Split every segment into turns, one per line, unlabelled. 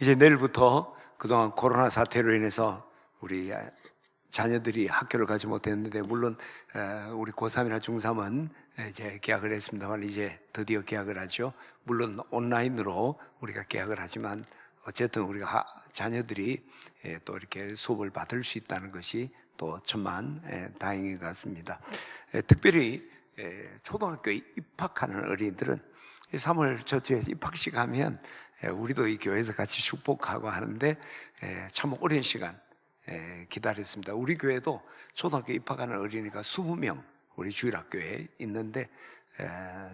이제 내일부터 그동안 코로나 사태로 인해서 우리 자녀들이 학교를 가지 못했는데, 물론 우리 고3이나 중3은 이제 개학을 했습니다만 이제 드디어 개학을 하죠. 물론 온라인으로 우리가 개학을 하지만 어쨌든 우리가 자녀들이 또 이렇게 수업을 받을 수 있다는 것이 또 천만 다행인 것 같습니다. 특별히 초등학교에 입학하는 어린이들은 3월 저주에 입학식 하면 우리도 이 교회에서 같이 축복하고 하는데 참 오랜 시간 기다렸습니다. 우리 교회도 초등학교 입학하는 어린이가 20명 우리 주일학교에 있는데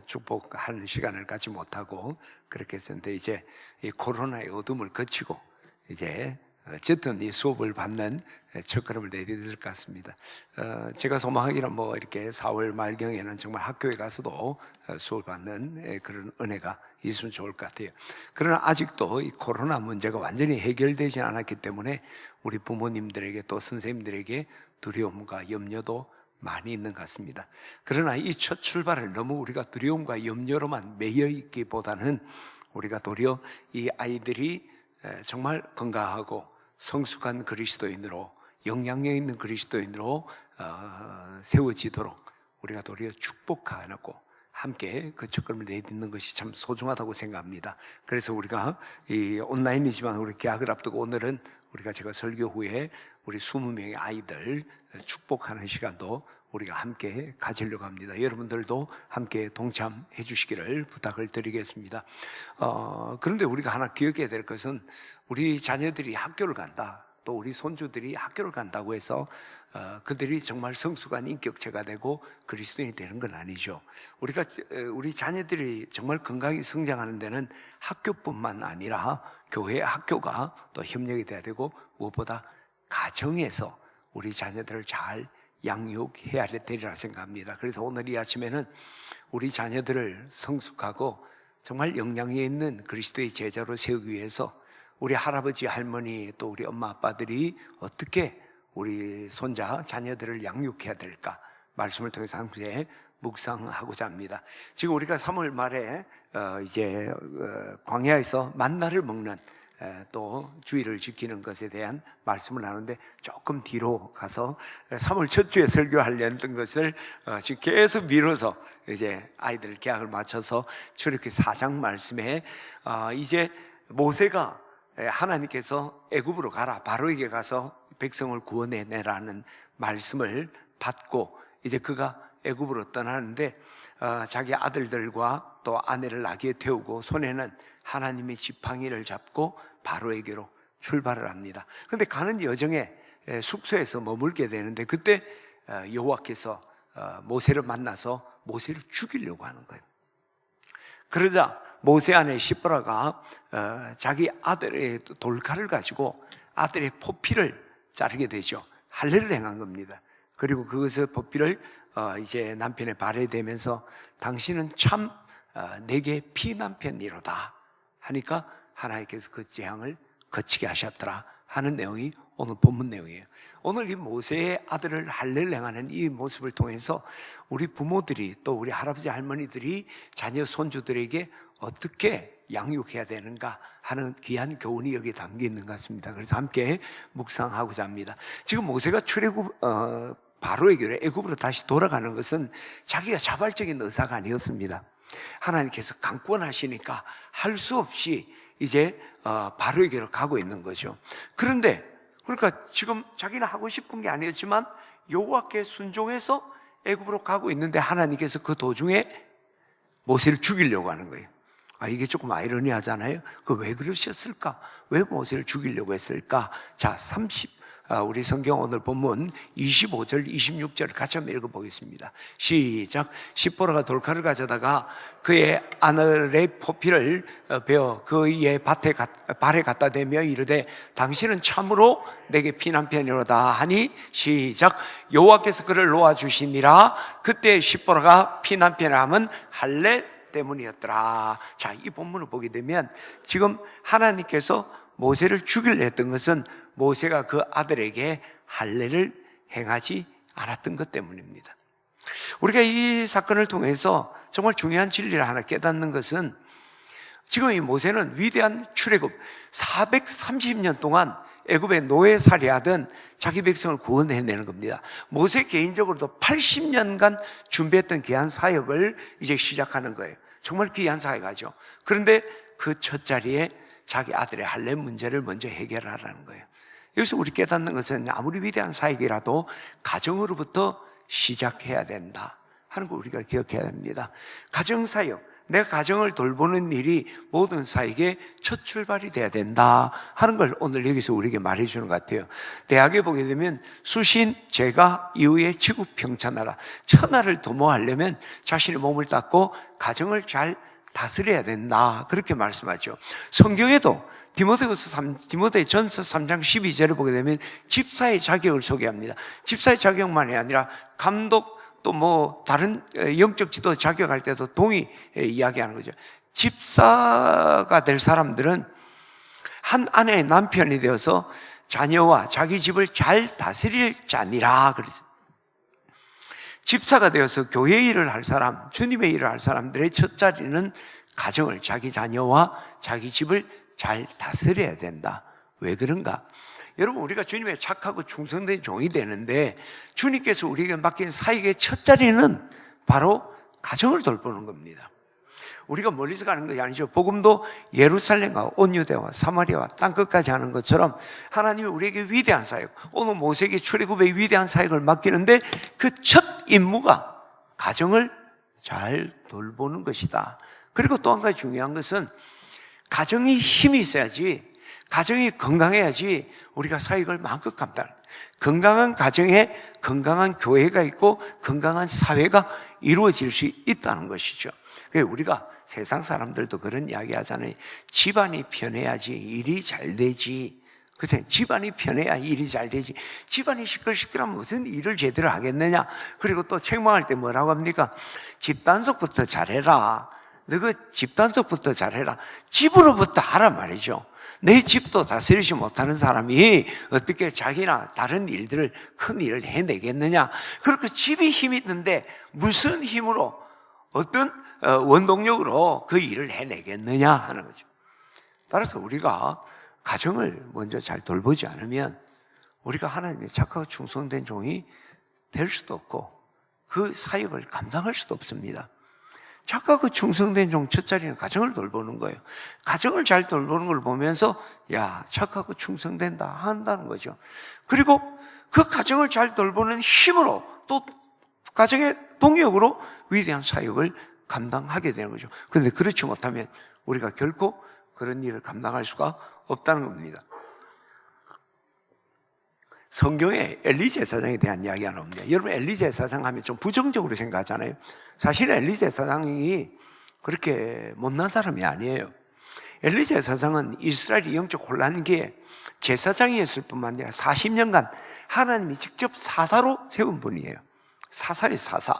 축복하는 시간을 갖지 못하고 그렇게 했었는데, 이제 이 코로나의 어둠을 거치고 이제 어쨌든 이 수업을 받는 첫걸음을 내디딜 것 같습니다. 제가 소망하기는 뭐 이렇게 4월 말경에는 정말 학교에 가서도 수업을 받는 그런 은혜가 있으면 좋을 것 같아요. 그러나 아직도 이 코로나 문제가 완전히 해결되지 않았기 때문에 우리 부모님들에게 또 선생님들에게 두려움과 염려도 많이 있는 것 같습니다. 그러나 이 첫 출발을 너무 우리가 두려움과 염려로만 매여 있기보다는 우리가 도리어 이 아이들이 정말 건강하고 성숙한 그리스도인으로, 영향력 있는 그리스도인으로 세워지도록 우리가 도리어 축복하고 함께 그 첫걸음을 내딛는 것이 참 소중하다고 생각합니다. 그래서 우리가 이 온라인이지만 우리 개학을 앞두고 오늘은 제가 설교 후에 우리 20명의 아이들 축복하는 시간도 우리가 함께 가지려고 합니다. 여러분들도 함께 동참해 주시기를 부탁을 드리겠습니다. 그런데 우리가 하나 기억해야 될 것은, 우리 자녀들이 학교를 간다, 또 우리 손주들이 학교를 간다고 해서 그들이 정말 성숙한 인격체가 되고 그리스도인이 되는 건 아니죠. 우리 자녀들이 정말 건강히 성장하는 데는 학교뿐만 아니라 교회, 학교가 또 협력이 돼야 되고, 무엇보다 가정에서 우리 자녀들을 잘 양육해야 되리라 생각합니다. 그래서 오늘 이 아침에는 우리 자녀들을 성숙하고 정말 영향이 있는 그리스도의 제자로 세우기 위해서 우리 할아버지, 할머니, 또 우리 엄마, 아빠들이 어떻게 우리 손자, 자녀들을 양육해야 될까, 말씀을 통해서 함께 묵상하고자 합니다. 지금 우리가 3월 말에 이제 광야에서 만나를 먹는 또 주의를 지키는 것에 대한 말씀을 하는데, 조금 뒤로 가서 3월 첫 주에 설교하려던 것을 지금 계속 미뤄서 이제 아이들 개학을 마쳐서 출애굽기 4장 말씀에 이제 모세가 하나님께서 애굽으로 가라, 바로에게 가서 백성을 구원해내라는 말씀을 받고 이제 그가 애굽으로 떠나는데, 자기 아들들과 또 아내를 나귀에 태우고 손에는 하나님의 지팡이를 잡고 바로에게로 출발을 합니다. 그런데 가는 여정에 숙소에서 머물게 되는데, 그때 여호와께서 모세를 만나서 모세를 죽이려고 하는 거예요. 그러자 모세 아내 시브라가 자기 아들의 돌칼을 가지고 아들의 포피를 자르게 되죠. 할례를 행한 겁니다. 그리고 그것을 포피를 이제 남편의 발에 대면서 당신은 참 내게 피난편이로다 하니까 하나님께서 그 재앙을 거치게 하셨더라 하는 내용이 오늘 본문 내용이에요. 오늘 이 모세의 아들을 할례를 행하는 이 모습을 통해서 우리 부모들이, 또 우리 할아버지, 할머니들이 자녀, 손주들에게 어떻게 양육해야 되는가 하는 귀한 교훈이 여기에 담겨 있는 것 같습니다. 그래서 함께 묵상하고자 합니다. 지금 모세가 출애굽 바로에게로, 애굽으로 다시 돌아가는 것은 자기가 자발적인 의사가 아니었습니다. 하나님께서 강권하시니까 할 수 없이 이제 바로에게로 가고 있는 거죠. 그런데 그러니까 지금 자기는 하고 싶은 게 아니었지만 여호와께 순종해서 애굽으로 가고 있는데, 하나님께서 그 도중에 모세를 죽이려고 하는 거예요. 이게 조금 아이러니하잖아요. 왜 그러셨을까? 왜 모세를 죽이려고 했을까? 자, 우리 성경 오늘 본문 25절, 26절을 같이 한번 읽어보겠습니다. 시작. 시보라가 돌칼을 가져다가 그의 아들의 포피를 베어 그의 발에 갖다 대며 이르되 당신은 참으로 내게 피난편이로다 하니, 시작. 여호와께서 그를 놓아주시니라. 그때 시보라가 피난편을 함은 할례 때문이었더라. 자, 이 본문을 보게 되면 지금 하나님께서 모세를 죽이려 했던 것은 모세가 그 아들에게 할례를 행하지 않았던 것 때문입니다. 우리가 이 사건을 통해서 정말 중요한 진리를 하나 깨닫는 것은, 지금 이 모세는 위대한 출애굽 430년 동안 애굽의 노예살이하던 자기 백성을 구원해내는 겁니다. 모세 개인적으로도 80년간 준비했던 귀한 사역을 이제 시작하는 거예요. 정말 귀한 사역하죠. 그런데 그 첫 자리에 자기 아들의 할례 문제를 먼저 해결하라는 거예요. 여기서 우리 깨닫는 것은 아무리 위대한 사역이라도 가정으로부터 시작해야 된다 하는 거 우리가 기억해야 됩니다. 가정사역, 내 가정을 돌보는 일이 모든 사역의 첫 출발이 돼야 된다 하는 걸 오늘 여기서 우리에게 말해주는 것 같아요. 대학에 보게 되면 수신, 제가 이후에 지구 평천하라. 천하를 도모하려면 자신의 몸을 닦고 가정을 잘 다스려야 된다 그렇게 말씀하죠. 성경에도 디모데전서 3장 12절을 보게 되면 집사의 자격을 소개합니다. 집사의 자격만이 아니라 감독 또 뭐 다른 영적 지도 자격할 때도 동의 이야기하는 거죠. 집사가 될 사람들은 한 아내의 남편이 되어서 자녀와 자기 집을 잘 다스릴 자니라 그랬어요. 집사가 되어서 교회 일을 할 사람, 주님의 일을 할 사람들의 첫 자리는 가정을, 자기 자녀와 자기 집을 잘 다스려야 된다. 왜 그런가? 여러분, 우리가 주님의 착하고 충성된 종이 되는데 주님께서 우리에게 맡긴 사역의 첫 자리는 바로 가정을 돌보는 겁니다. 우리가 멀리서 가는 것이 아니죠. 복음도 예루살렘과 온 유대와 사마리아와 땅끝까지 하는 것처럼 하나님이 우리에게 위대한 사역, 오늘 모세에게 출애굽의 위대한 사역을 맡기는데 그 첫 임무가 가정을 잘 돌보는 것이다. 그리고 또 한 가지 중요한 것은 가정이 힘이 있어야지, 가정이 건강해야지 우리가 사역을 마음껏 감당. 건강한 가정에 건강한 교회가 있고 건강한 사회가 이루어질 수 있다는 것이죠. 우리가 세상 사람들도 그런 이야기 하잖아요. 집안이 편해야지 일이 잘 되지. 그치? 집안이 편해야 일이 잘 되지. 집안이 시끌시끌하면 무슨 일을 제대로 하겠느냐. 그리고 또 책망할 때 뭐라고 합니까? 집단속부터 잘해라. 너그 집단속부터 잘해라. 집으로부터 하라 말이죠. 내 집도 다스리지 못하는 사람이 어떻게 자기나 다른 일들을, 큰 일을 해내겠느냐. 그렇게 집이 힘이 있는데 무슨 힘으로, 어떤 원동력으로 그 일을 해내겠느냐 하는 거죠. 따라서 우리가 가정을 먼저 잘 돌보지 않으면 우리가 하나님의 착하고 충성된 종이 될 수도 없고 그 사역을 감당할 수도 없습니다. 착하고 충성된 종 첫 자리는 가정을 돌보는 거예요. 가정을 잘 돌보는 걸 보면서 야, 착하고 충성된다 한다는 거죠. 그리고 그 가정을 잘 돌보는 힘으로 또 가정의 동력으로 위대한 사역을 감당하게 되는 거죠. 그런데 그렇지 못하면 우리가 결코 그런 일을 감당할 수가 없다는 겁니다. 성경에 엘리 제사장에 대한 이야기가 나옵니다. 여러분, 엘리 제사장 하면 좀 부정적으로 생각하잖아요. 사실 엘리 제사장이 그렇게 못난 사람이 아니에요. 엘리 제사장은 이스라엘이 영적 혼란기에 제사장이었을 뿐만 아니라 40년간 하나님이 직접 사사로 세운 분이에요. 사사의 사사.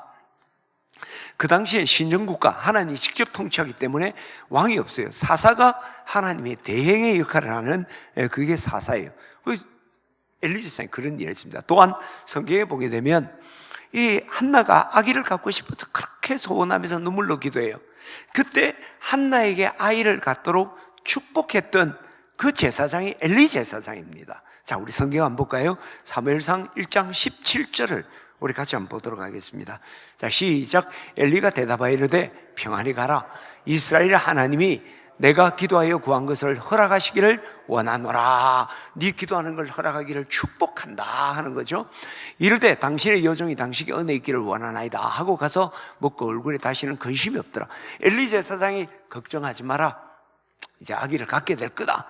그 당시에 신정국가, 하나님이 직접 통치하기 때문에 왕이 없어요. 사사가 하나님의 대행의 역할을 하는 그게 사사예요. 엘리 제사장이 그런 일을 했습니다. 또한 성경에 보게 되면 이 한나가 아기를 갖고 싶어서 그렇게 소원하면서 눈물로 기도해요. 그때 한나에게 아이를 갖도록 축복했던 그 제사장이 엘리 제사장입니다. 자, 우리 성경 한번 볼까요? 사무엘상 1장 17절을 우리 같이 한번 보도록 하겠습니다. 자, 시작. 엘리가 대답하여 이르되 평안히 가라. 이스라엘 하나님이 내가 기도하여 구한 것을 허락하시기를 원하노라. 네 기도하는 걸 허락하기를 축복한다 하는 거죠. 이르되 당신의 여종이 당신에게 은혜 있기를 원하나이다 하고 가서 먹고 얼굴에 다시는 근심이 없더라. 엘리 제사장이 걱정하지 마라. 이제 아기를 갖게 될 거다.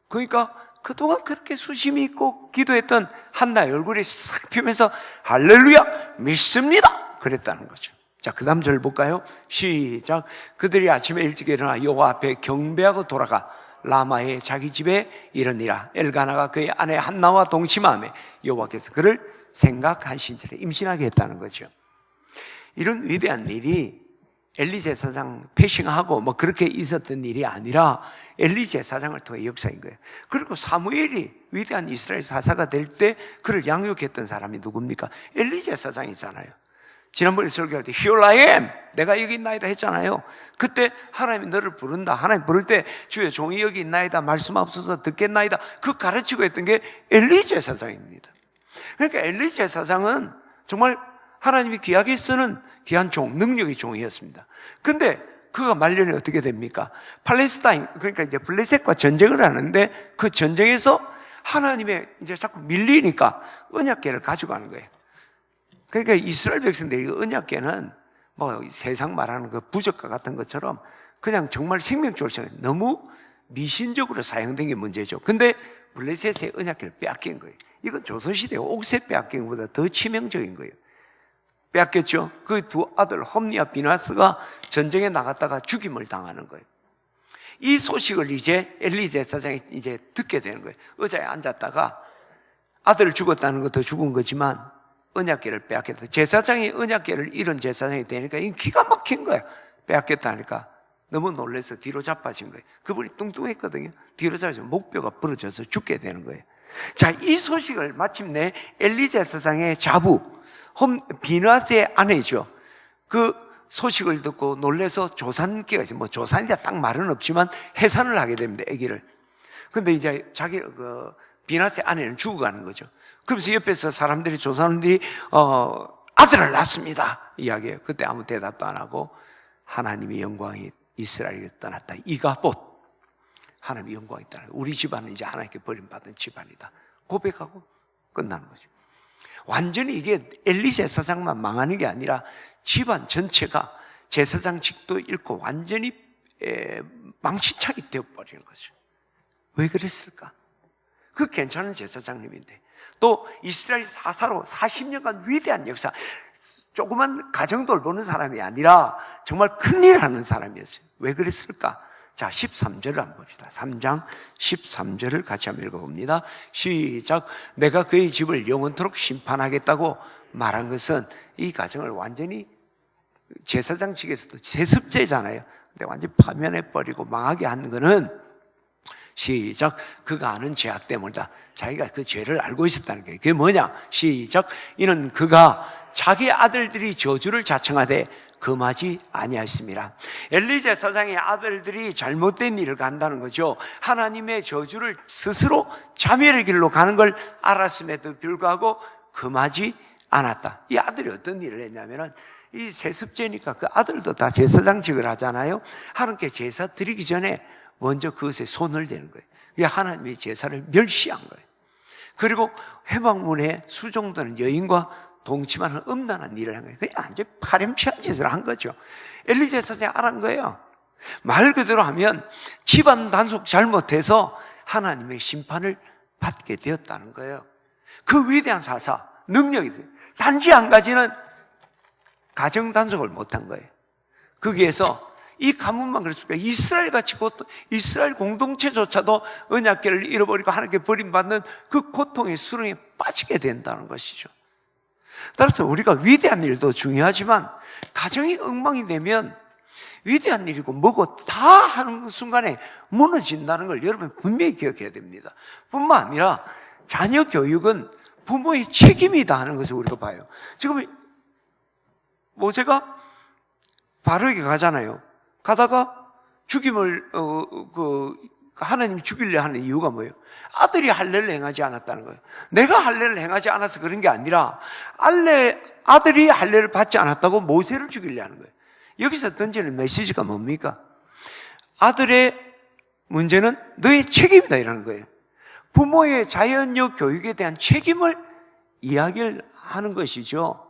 그러니까 그동안 그렇게 수심이 있고 기도했던 한나의 얼굴이 싹 피면서 할렐루야 믿습니다 그랬다는 거죠. 자, 그 다음 절 볼까요? 시작. 그들이 아침에 일찍 일어나 여호와 앞에 경배하고 돌아가 라마의 자기 집에 이르니라. 엘가나가 그의 아내 한나와 동침하며 여호와께서 그를 생각하신지라. 임신하게 했다는 거죠. 이런 위대한 일이 엘리 제사장 패싱하고 뭐 그렇게 있었던 일이 아니라 엘리 제사장을 통해 역사인 거예요. 그리고 사무엘이 위대한 이스라엘 사사가 될 때 그를 양육했던 사람이 누굽니까? 엘리 제사장이잖아요. 지난번에 설교할 때 Here I am, 내가 여기 있나이다 했잖아요. 그때 하나님이 너를 부른다. 하나님 부를 때 주의 종이 여기 있나이다, 말씀하옵소서 듣겠나이다, 그 가르치고 했던 게 엘리 제사장입니다. 그러니까 엘리 제사장은 정말 하나님이 귀하게 쓰는 귀한 종, 능력의 종이었습니다. 근데 그가 말년에 어떻게 됩니까? 팔레스타인, 그러니까 이제 블레셋과 전쟁을 하는데 그 전쟁에서 하나님의 이제 자꾸 밀리니까 언약궤를 가져가는 거예요. 그러니까 이스라엘 백성들이 이 언약궤는 뭐 세상 말하는 그 부적과 같은 것처럼 그냥 정말 생명적으로 너무 미신적으로 사용된 게 문제죠. 근데 블레셋의 언약궤를 빼앗긴 거예요. 이건 조선시대 옥새 빼앗긴 것보다 더 치명적인 거예요. 빼앗겼죠. 그 두 아들 홈니와 비나스가 전쟁에 나갔다가 죽임을 당하는 거예요. 이 소식을 이제 엘리 제사장이 이제 듣게 되는 거예요. 의자에 앉았다가 아들 죽었다는 것도 죽은 거지만 언약궤를 빼앗겼다. 제사장이 언약궤를 잃은 제사장이 되니까 이 기가 막힌 거예요. 빼앗겼다니까 너무 놀라서 뒤로 자빠진 거예요. 그분이 뚱뚱했거든요. 뒤로 자빠져 목뼈가 부러져서 죽게 되는 거예요. 자, 이 소식을 마침내 엘리 제사장의 자부 비나스의 아내죠. 그 소식을 듣고 놀라서 조산기가 있어요. 뭐 조산이다 딱 말은 없지만 해산을 하게 됩니다. 아기를. 근데 이제 자기 비나스의 아내는 죽어가는 거죠. 그러면서 옆에서 사람들이 조사람들이 아들을 낳습니다 이야기해요. 그때 아무 대답도 안 하고 하나님의 영광이 이스라엘에 떠났다. 이가봇, 하나님의 영광이 떠났다. 우리 집안은 이제 하나님께 버림받은 집안이다 고백하고 끝나는 거죠. 완전히 이게 엘리 제사장만 망하는 게 아니라 집안 전체가 제사장직도 잃고 완전히 망신창이 되어버리는 거죠. 왜 그랬을까? 그 괜찮은 제사장님인데 또 이스라엘 사사로 40년간 위대한 역사, 조그만 가정돌 보는 사람이 아니라 정말 큰일 하는 사람이었어요. 왜 그랬을까? 자, 13절을 한번 봅시다. 3장 13절을 같이 한번 읽어봅니다. 시작. 내가 그의 집을 영원토록 심판하겠다고 말한 것은 이 가정을 완전히 제사장 측에서도 세습제잖아요. 근데 완전히 파면해버리고 망하게 하는 거는 시작. 그가 아는 죄악 때문이다. 자기가 그 죄를 알고 있었다는 거예요. 그게 뭐냐? 시작. 이는 그가 자기 아들들이 저주를 자청하되 금하지 아니하였습니다. 엘리 제사장의 아들들이 잘못된 일을 간다는 거죠. 하나님의 저주를 스스로 자멸의 길로 가는 걸 알았음에도 불구하고 금하지 않았다. 이 아들이 어떤 일을 했냐면은 이 세습제니까 그 아들도 다 제사장직을 하잖아요. 하나님께 제사 드리기 전에 먼저 그것에 손을 대는 거예요. 그게 하나님의 제사를 멸시한 거예요. 그리고 회막문에 수종되는 여인과 동침하는 음란한 일을 한 거예요. 그냥 완전 파렴치한 짓을 한 거죠. 엘리 제사장이 알은 거예요. 말 그대로 하면 집안 단속 잘못해서 하나님의 심판을 받게 되었다는 거예요. 그 위대한 사사, 능력이 있어요. 단지 한 가지는 가정 단속을 못한 거예요. 거기에서 이 가문만 그랬습니까? 이스라엘 같이 이스라엘 공동체조차도 언약궤를 잃어버리고 하나님께 버림받는 그 고통의 수렁에 빠지게 된다는 것이죠. 따라서 우리가 위대한 일도 중요하지만 가정이 엉망이 되면 위대한 일이고 뭐고 다 하는 순간에 무너진다는 걸 여러분 분명히 기억해야 됩니다. 뿐만 아니라 자녀 교육은 부모의 책임이다 하는 것을 우리가 봐요. 지금 모세가 바로에게 가잖아요. 가다가 죽임을 하나님이 죽이려 하는 이유가 뭐예요? 아들이 할례를 행하지 않았다는 거예요. 내가 할례를 행하지 않아서 그런 게 아니라 아들이 할례를 받지 않았다고 모세를 죽이려 하는 거예요. 여기서 던지는 메시지가 뭡니까? 아들의 문제는 너의 책임이다 이라는 거예요. 부모의 자녀 교육에 대한 책임을 이야기를 하는 것이죠.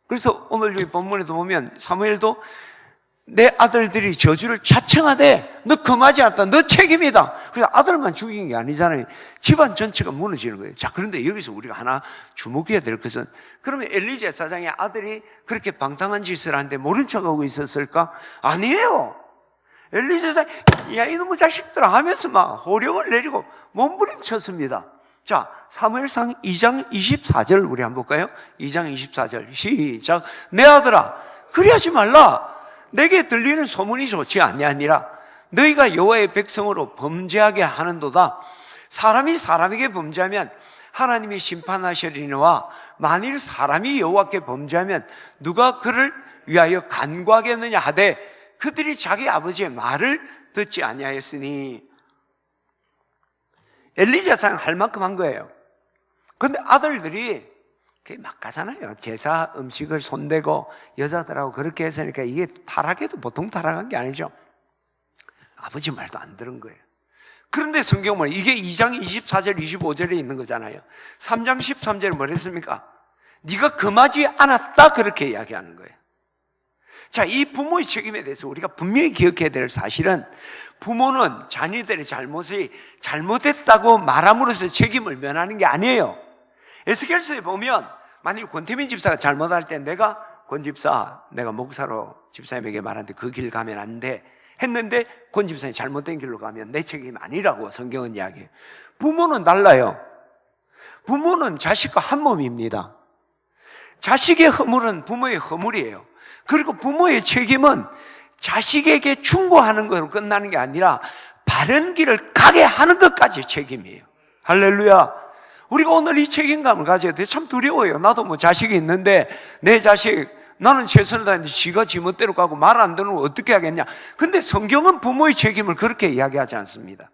그래서 오늘 여기 본문에도 보면 사무엘도 내 아들들이 저주를 자청하되 너 금하지 않았다. 너 책임이다. 그래서 아들만 죽인 게 아니잖아요. 집안 전체가 무너지는 거예요. 자, 그런데 여기서 우리가 하나 주목해야 될 것은 그러면 엘리 제사장의 아들이 그렇게 방탕한 짓을 하는데 모른 척하고 있었을까? 아니에요. 엘리 제사장 야 이놈의 자식들아 하면서 막 호령을 내리고 몸부림쳤습니다. 자, 사무엘상 2장 24절 우리 한번 볼까요? 2장 24절 시작. 내 아들아 그리하지 말라. 내게 들리는 소문이 좋지 아니하니라. 너희가 여호와의 백성으로 범죄하게 하는도다. 사람이 사람에게 범죄하면 하나님이 심판하시리니와 만일 사람이 여호와께 범죄하면 누가 그를 위하여 간구하겠느냐 하되 그들이 자기 아버지의 말을 듣지 아니하였으니. 엘리사상 할 만큼 한 거예요. 근데 아들들이 그게 막 가잖아요. 제사 음식을 손대고 여자들하고 그렇게 했으니까 이게 타락해도 보통 타락한 게 아니죠. 아버지 말도 안 들은 거예요. 그런데 성경은 이게 2장 24절 25절에 있는 거잖아요. 3장 13절에 뭘 했습니까? 네가 금하지 않았다 그렇게 이야기하는 거예요. 자, 이 부모의 책임에 대해서 우리가 분명히 기억해야 될 사실은 부모는 자녀들의 잘못이 잘못했다고 말함으로써 책임을 면하는 게 아니에요. 에스겔서에 보면 만약 권태민 집사가 잘못할 때 내가 권 집사, 내가 목사로 집사님에게 말하는데 그 길 가면 안 돼 했는데 권 집사님이 잘못된 길로 가면 내 책임이 아니라고 성경은 이야기해요. 부모는 달라요. 부모는 자식과 한 몸입니다. 자식의 허물은 부모의 허물이에요. 그리고 부모의 책임은 자식에게 충고하는 것으로 끝나는 게 아니라 바른 길을 가게 하는 것까지 책임이에요. 할렐루야. 우리가 오늘 이 책임감을 가져야 돼. 참 두려워요. 나도 뭐 자식이 있는데 내 자식 나는 최선을 다했는데 지가 지멋대로 가고 말 안 듣는 거 어떻게 하겠냐. 근데 성경은 부모의 책임을 그렇게 이야기하지 않습니다.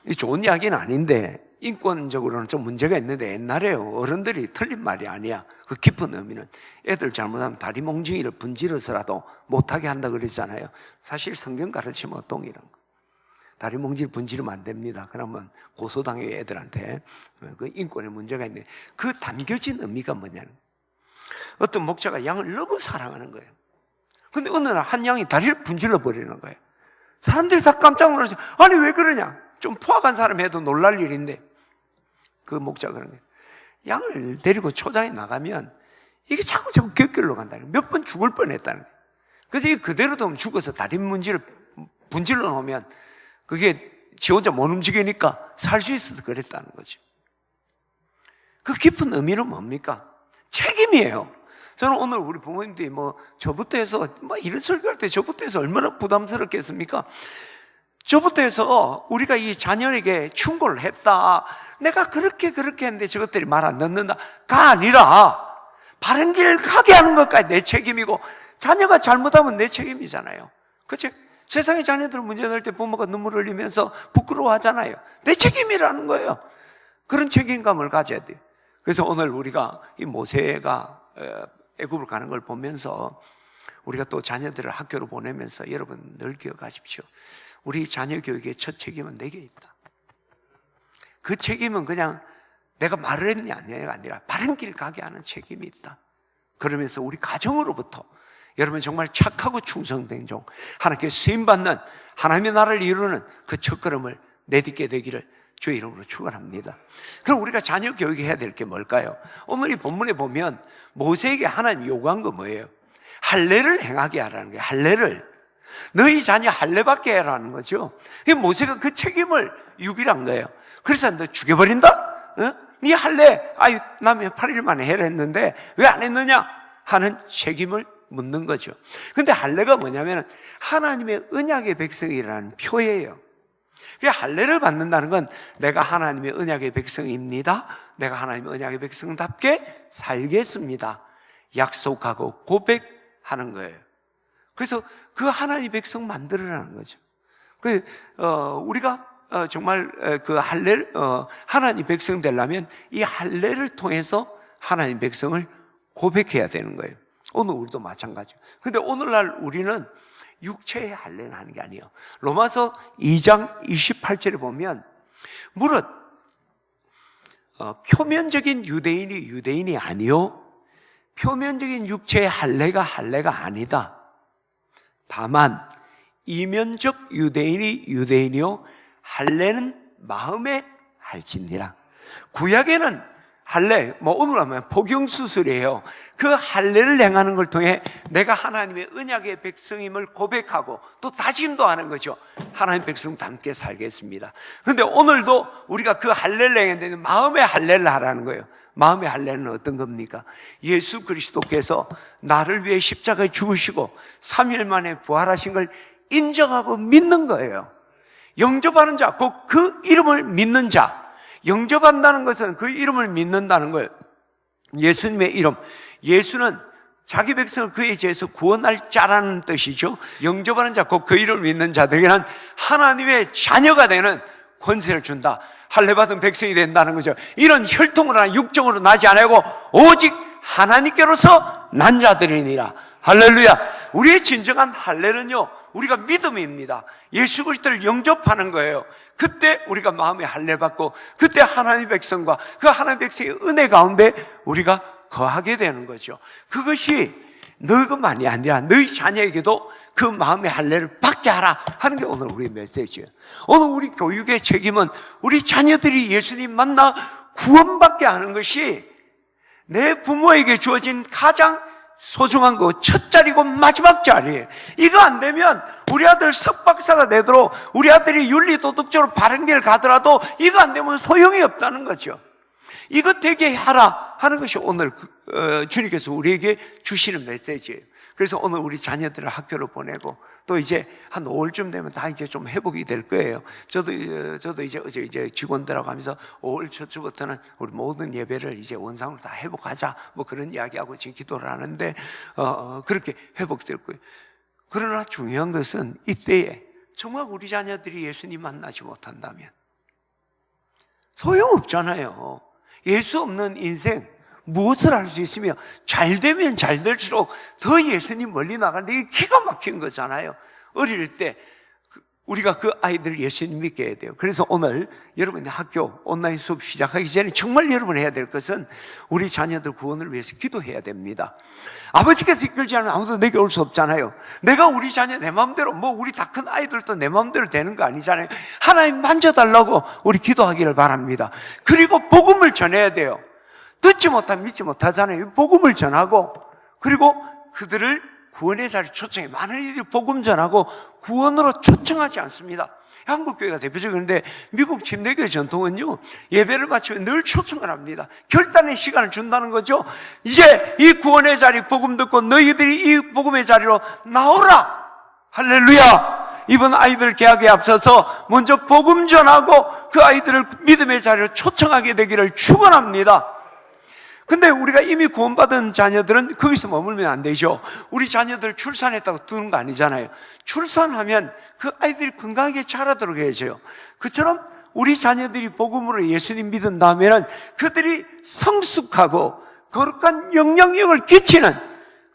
이 좋은 이야기는 아닌데 인권적으로는 좀 문제가 있는데 옛날에 어른들이 틀린 말이 아니야. 그 깊은 의미는 애들 잘못하면 다리 몽둥이를 분질러서라도 못하게 한다 그랬잖아요. 사실 성경 가르치면 동일한 거. 다리 몽둥이 분지르면 안 됩니다. 그러면 고소당해요 애들한테. 그 인권에 문제가 있는데 그 담겨진 의미가 뭐냐는, 어떤 목자가 양을 너무 사랑하는 거예요. 근데 어느 날 한 양이 다리를 분질러 버리는 거예요. 사람들이 다 깜짝 놀라서 아니 왜 그러냐. 좀 포악한 사람 해도 놀랄 일인데 그 목자가 그런 거예요. 양을 데리고 초장에 나가면 이게 자꾸 곁길로 간다는 거예요. 몇 번 죽을 뻔했다는 거예요. 그래서 이게 그대로 두면 죽어서 다리 문지를 분질러 놓으면 그게 지 혼자 못 움직이니까 살 수 있어서 그랬다는 거죠. 그 깊은 의미는 뭡니까? 책임이에요. 저는 오늘 우리 부모님들이 저부터 해서 이런 설교할 때 저부터 해서 얼마나 부담스럽겠습니까? 저부터 해서 우리가 이 자녀에게 충고를 했다. 내가 그렇게 했는데 저것들이 말 안 듣는다가 아니라 바른 길을 가게 하는 것까지 내 책임이고 자녀가 잘못하면 내 책임이잖아요. 그렇죠? 세상의 자녀들 문제 될 때 부모가 눈물을 흘리면서 부끄러워하잖아요. 내 책임이라는 거예요. 그런 책임감을 가져야 돼요. 그래서 오늘 우리가 이 모세가 애굽을 가는 걸 보면서 우리가 또 자녀들을 학교로 보내면서 여러분 늘 기억하십시오. 우리 자녀 교육의 첫 책임은 내게 있다. 그 책임은 그냥 내가 말을 했냐 아니라 바른 길 가게 하는 책임이 있다. 그러면서 우리 가정으로부터 여러분 정말 착하고 충성된 종, 하나님께 쓰임받는 하나님의 나라를 이루는 그 첫걸음을 내딛게 되기를 주의 이름으로 축원합니다. 그럼 우리가 자녀 교육에 해야 될 게 뭘까요? 오늘 이 본문에 보면 모세에게 하나님 요구한 거 뭐예요? 할례를 행하게 하라는 거예요. 할례를. 너희 자녀 할례받게 하라는 거죠. 모세가 그 책임을 유기한 거예요. 그래서 너 죽여버린다? 네 할례, 남의 8일 만에 해라 했는데 왜 안 했느냐? 하는 책임을 묻는 거죠. 근데 할례가 뭐냐면 하나님의 언약의 백성이라는 표예요. 할례를 받는다는 건 내가 하나님의 언약의 백성입니다. 내가 하나님의 언약의 백성답게 살겠습니다. 약속하고 고백하는 거예요. 그래서 그 하나님의 백성 만들어라는 거죠. 우리가 정말 그 할례, 하나님 백성 되려면 이 할례를 통해서 하나님 백성을 고백해야 되는 거예요. 오늘 우리도 마찬가지예요. 근데 오늘날 우리는 육체의 할례는 하는 게 아니에요. 로마서 2장 28절에 보면 무릇 표면적인 유대인이 유대인이 아니요 표면적인 육체의 할례가 아니다. 다만 이면적 유대인이 유대인이요 할례는 마음에 할지니라. 구약에는 할례, 오늘 하면 복용수술이에요. 그 할례를 행하는 걸 통해 내가 하나님의 언약의 백성임을 고백하고 또 다짐도 하는 거죠. 하나님 백성과 함께 살겠습니다. 그런데 오늘도 우리가 그 할례를 행했는데 마음의 할례를 하라는 거예요. 마음의 할례는 어떤 겁니까? 예수 그리스도께서 나를 위해 십자가에 죽으시고 3일 만에 부활하신 걸 인정하고 믿는 거예요. 영접하는 자, 곧 그 이름을 믿는 자, 영접한다는 것은 그 이름을 믿는다는 거예요. 예수님의 이름. 예수는 자기 백성을 그에 대해서 구원할 자라는 뜻이죠. 영접하는 자, 곧 그 이름을 믿는 자들에게는 하나님의 자녀가 되는 권세를 준다. 할례받은 백성이 된다는 거죠. 이런 혈통으로나 육정으로 나지 않고 오직 하나님께로서 난 자들이니라. 할렐루야. 우리의 진정한 할례는요, 우리가 믿음입니다. 예수 그리스도를 영접하는 거예요. 그때 우리가 마음에 할례받고, 그때 하나님의 백성과 그 하나님의 백성의 은혜 가운데 우리가 거하게 되는 거죠. 그것이 너희만이 아니라 너희 자녀에게도 그 마음의 할례를 받게 하라 하는 게 오늘 우리의 메시지예요. 오늘 우리 교육의 책임은 우리 자녀들이 예수님 만나 구원받게 하는 것이 내 부모에게 주어진 가장 소중한 거 첫 자리고 마지막 자리예요. 이거 안 되면 우리 아들 석박사가 되도록 우리 아들이 윤리도덕적으로 바른 길 가더라도 이거 안 되면 소용이 없다는 거죠. 이거 되게 하라 하는 것이 오늘 주님께서 우리에게 주시는 메시지예요. 그래서 오늘 우리 자녀들을 학교로 보내고 또 이제 한 5월쯤 되면 다 이제 좀 회복이 될 거예요. 저도 이제 직원들하고 하면서 5월 초부터는 우리 모든 예배를 이제 원상으로 다 회복하자 뭐 그런 이야기하고 지금 기도를 하는데 그렇게 회복될 거예요. 그러나 중요한 것은 이때에 정말 우리 자녀들이 예수님 만나지 못한다면 소용없잖아요. 예수 없는 인생 무엇을 할 수 있으며 잘 되면 잘 될수록 더 예수님 멀리 나가는데 이게 기가 막힌 거잖아요. 어릴 때 우리가 그 아이들을 예수님 믿게 해야 돼요. 그래서 오늘 여러분의 학교 온라인 수업 시작하기 전에 정말 여러분이 해야 될 것은 우리 자녀들 구원을 위해서 기도해야 됩니다. 아버지께서 이끌지 않으면 아무도 내게 올 수 없잖아요. 내가 우리 자녀 내 마음대로 우리 다 큰 아이들도 내 마음대로 되는 거 아니잖아요. 하나님 만져달라고 우리 기도하기를 바랍니다. 그리고 복음을 전해야 돼요. 듣지 못하면 믿지 못하잖아요. 복음을 전하고 그리고 그들을 구원의 자리에 초청해. 많은 이들이 복음 전하고 구원으로 초청하지 않습니다. 한국교회가 대표적인데 미국 침례교회 전통은요, 예배를 마치면 늘 초청을 합니다. 결단의 시간을 준다는 거죠. 이제 이 구원의 자리 복음 듣고 너희들이 이 복음의 자리로 나오라. 할렐루야. 이번 아이들 개학에 앞서서 먼저 복음 전하고 그 아이들을 믿음의 자리로 초청하게 되기를 축원합니다. 근데 우리가 이미 구원받은 자녀들은 거기서 머물면 안 되죠. 우리 자녀들 출산했다고 두는 거 아니잖아요. 출산하면 그 아이들이 건강하게 자라도록 해야죠. 그처럼 우리 자녀들이 복음으로 예수님 믿은 다음에는 그들이 성숙하고 거룩한 영향력을 끼치는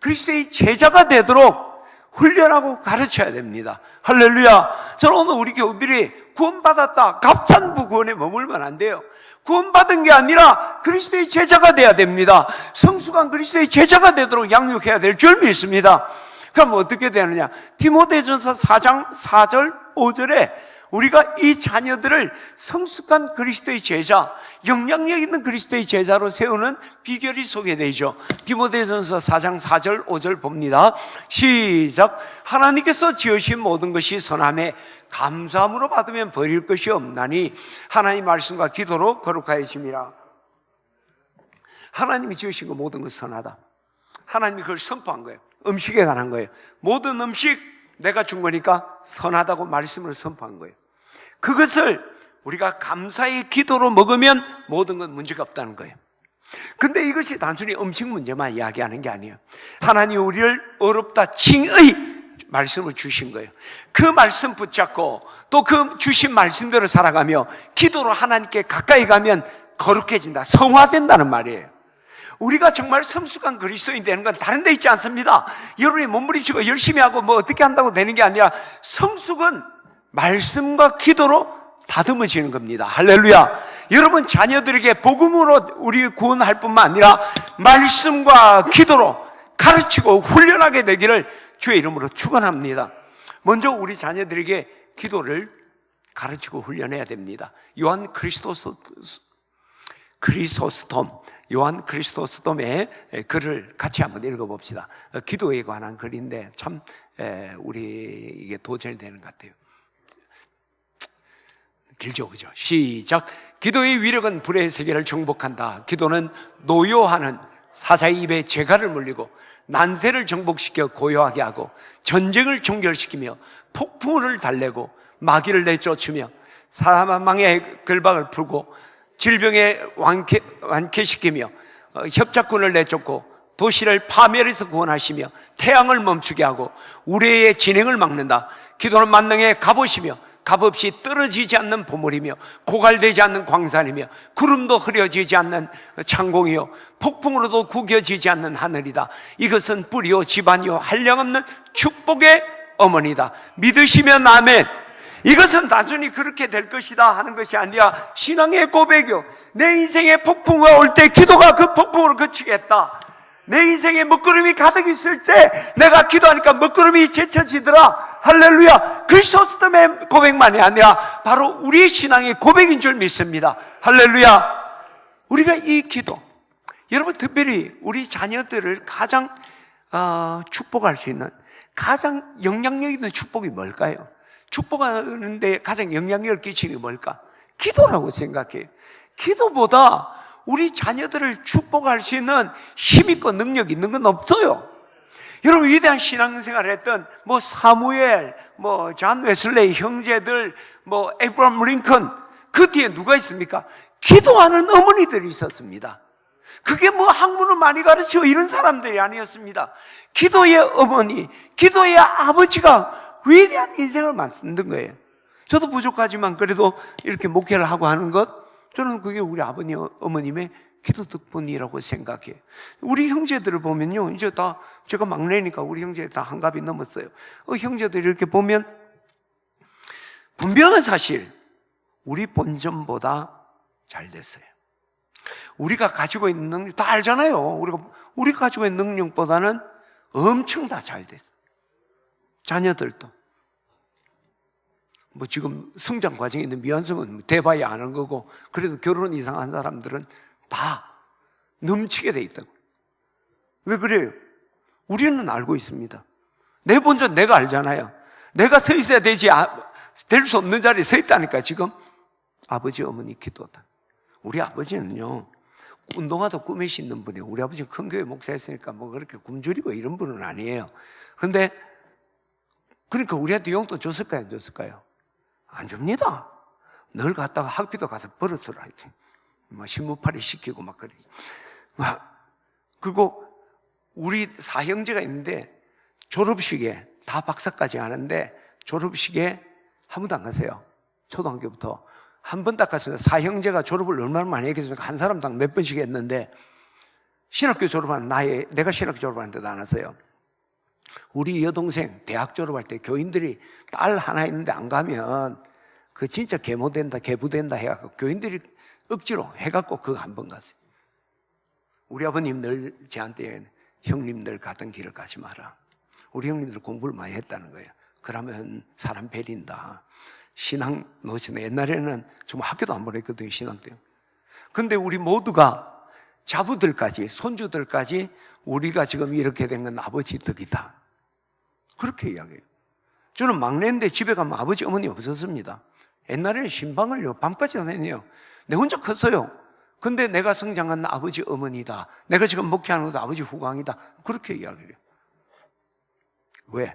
그리스도의 제자가 되도록 훈련하고 가르쳐야 됩니다. 할렐루야. 저는 오늘 우리 교우들이 구원받았다, 갑산부 구원에 머물면 안 돼요. 구원받은 게 아니라 그리스도의 제자가 돼야 됩니다. 성숙한 그리스도의 제자가 되도록 양육해야 될 줄 믿습니다. 그럼 어떻게 되느냐? 디모데전서 4장 4절 5절에 우리가 이 자녀들을 성숙한 그리스도의 제자, 영향력 있는 그리스도의 제자로 세우는 비결이 소개되죠. 디모데전서 4장 4절 5절 봅니다. 시작. 하나님께서 지으신 모든 것이 선함에 감사함으로 받으면 버릴 것이 없나니 하나님 말씀과 기도로 거룩하여짐이라. 하나님이 지으신 거 모든 것이 선하다. 하나님이 그걸 선포한 거예요. 음식에 관한 거예요. 모든 음식 내가 준 거니까 선하다고 말씀으로 선포한 거예요. 그것을 우리가 감사의 기도로 먹으면 모든 건 문제가 없다는 거예요. 근데 이것이 단순히 음식 문제만 이야기하는 게 아니에요. 하나님 우리를 어렵다 칭의 말씀을 주신 거예요. 그 말씀 붙잡고 또 그 주신 말씀대로 살아가며 기도로 하나님께 가까이 가면 거룩해진다, 성화된다는 말이에요. 우리가 정말 성숙한 그리스도인 되는 건 다른 데 있지 않습니다. 여러분이 몸부림치고 열심히 하고 뭐 어떻게 한다고 되는 게 아니라 성숙은 말씀과 기도로 다듬어지는 겁니다. 할렐루야. 여러분 자녀들에게 복음으로 우리 구원할 뿐만 아니라 말씀과 기도로 가르치고 훈련하게 되기를 주의 이름으로 축원합니다. 먼저 우리 자녀들에게 기도를 가르치고 훈련해야 됩니다. 요한 크리소스톰의 글을 같이 한번 읽어봅시다. 기도에 관한 글인데 참 우리 이게 도전이 되는 것 같아요. 길죠, 그죠? 시작. 기도의 위력은 불의 세계를 정복한다. 기도는 노여하는 사자의 입에 재갈을 물리고 난세를 정복시켜 고요하게 하고 전쟁을 종결시키며 폭풍을 달래고 마귀를 내쫓으며 사망의 결박을 풀고 질병에 완쾌시키며 협작군을 내쫓고 도시를 파멸해서 구원하시며 태양을 멈추게 하고 우레의 진행을 막는다. 기도는 만능의 갑옷이며 값없이 떨어지지 않는 보물이며 고갈되지 않는 광산이며 구름도 흐려지지 않는 창공이요 폭풍으로도 구겨지지 않는 하늘이다. 이것은 뿌리요 집안이요 한량없는 축복의 어머니다. 믿으시면 아멘. 이것은 단순히 그렇게 될 것이다 하는 것이 아니라 신앙의 고백이요, 내 인생에 폭풍이 올 때 기도가 그 폭풍을 그치겠다. 내 인생에 먹구름이 가득 있을 때 내가 기도하니까 먹구름이 제쳐지더라. 할렐루야. 그리스도스 때문에 고백만이 아니라 바로 우리의 신앙의 고백인 줄 믿습니다. 할렐루야. 우리가 이 기도, 여러분 특별히 우리 자녀들을 가장 축복할 수 있는, 가장 영향력 있는 축복이 뭘까요? 축복하는데 가장 영향력을 끼치는 게 뭘까? 기도라고 생각해요. 기도보다 우리 자녀들을 축복할 수 있는 힘 있고 능력 있는 건 없어요. 여러분 위대한 신앙생활을 했던 사무엘, 존 웨슬레이 형제들, 에브라함 링컨, 그 뒤에 누가 있습니까? 기도하는 어머니들이 있었습니다. 그게 학문을 많이 가르치고 이런 사람들이 아니었습니다. 기도의 어머니, 기도의 아버지가 위대한 인생을 만든 거예요. 저도 부족하지만 그래도 이렇게 목회를 하고 하는 것, 저는 그게 우리 아버님, 어머님의 기도 덕분이라고 생각해요. 우리 형제들을 보면요, 이제 다 제가 막내니까 우리 형제 다 한갑이 넘었어요. 형제들 이렇게 보면 분명한 사실, 우리 본전보다 잘 됐어요. 우리가 가지고 있는 능력 다 알잖아요. 우리가 가지고 있는 능력보다는 엄청 다 잘 됐어요. 자녀들도 지금 성장 과정에 있는 미완성은 대봐야 아는 거고, 그래도 결혼 이상 한 사람들은 다 넘치게 돼 있다고. 왜 그래요? 우리는 알고 있습니다. 내 본전 내가 알잖아요. 내가 서 있어야 되지, 될 수 없는 자리에 서 있다니까. 지금 아버지 어머니 기도다. 우리 아버지는요, 운동화도 꿈에 싣는 분이에요. 우리 아버지는 큰 교회 목사했으니까 그렇게 굶주리고 이런 분은 아니에요. 근데 그러니까 우리한테 용돈 줬을까요, 안 줬을까요? 안 줍니다. 늘 갔다가 학비도 가서 벌었으라. 신문팔이 시키고 그래. 그리고 우리 사형제가 있는데 졸업식에 다 박사까지 하는데 졸업식에 한 번도 안 가세요. 초등학교부터. 한 번 딱 갔습니다. 사형제가 졸업을 얼마나 많이 했겠습니까? 한 사람당 몇 번씩 했는데 신학교 졸업하는 내가 신학교 졸업하는데도 안 왔어요. 우리 여동생 대학 졸업할 때 교인들이 딸 하나 있는데 안 가면 그 진짜 계모된다, 계부된다 해갖고 교인들이 억지로 해갖고 그거 한 번 갔어요. 우리 아버님 늘 저한테 형님들 가던 길을 가지 마라. 우리 형님들 공부를 많이 했다는 거예요. 그러면 사람 베린다. 신앙 놓치네. 옛날에는 정말 학교도 안 보냈거든요, 신앙 때문에. 근데 우리 모두가 자부들까지, 손주들까지 우리가 지금 이렇게 된 건 아버지 덕이다. 그렇게 이야기해요. 저는 막내인데 집에 가면 아버지, 어머니 없었습니다. 옛날에는 신방을요, 밤까지 다녔네요. 내 혼자 컸어요. 근데 내가 성장한 아버지, 어머니다. 내가 지금 목회하는 것도 아버지 후광이다. 그렇게 이야기해요. 왜?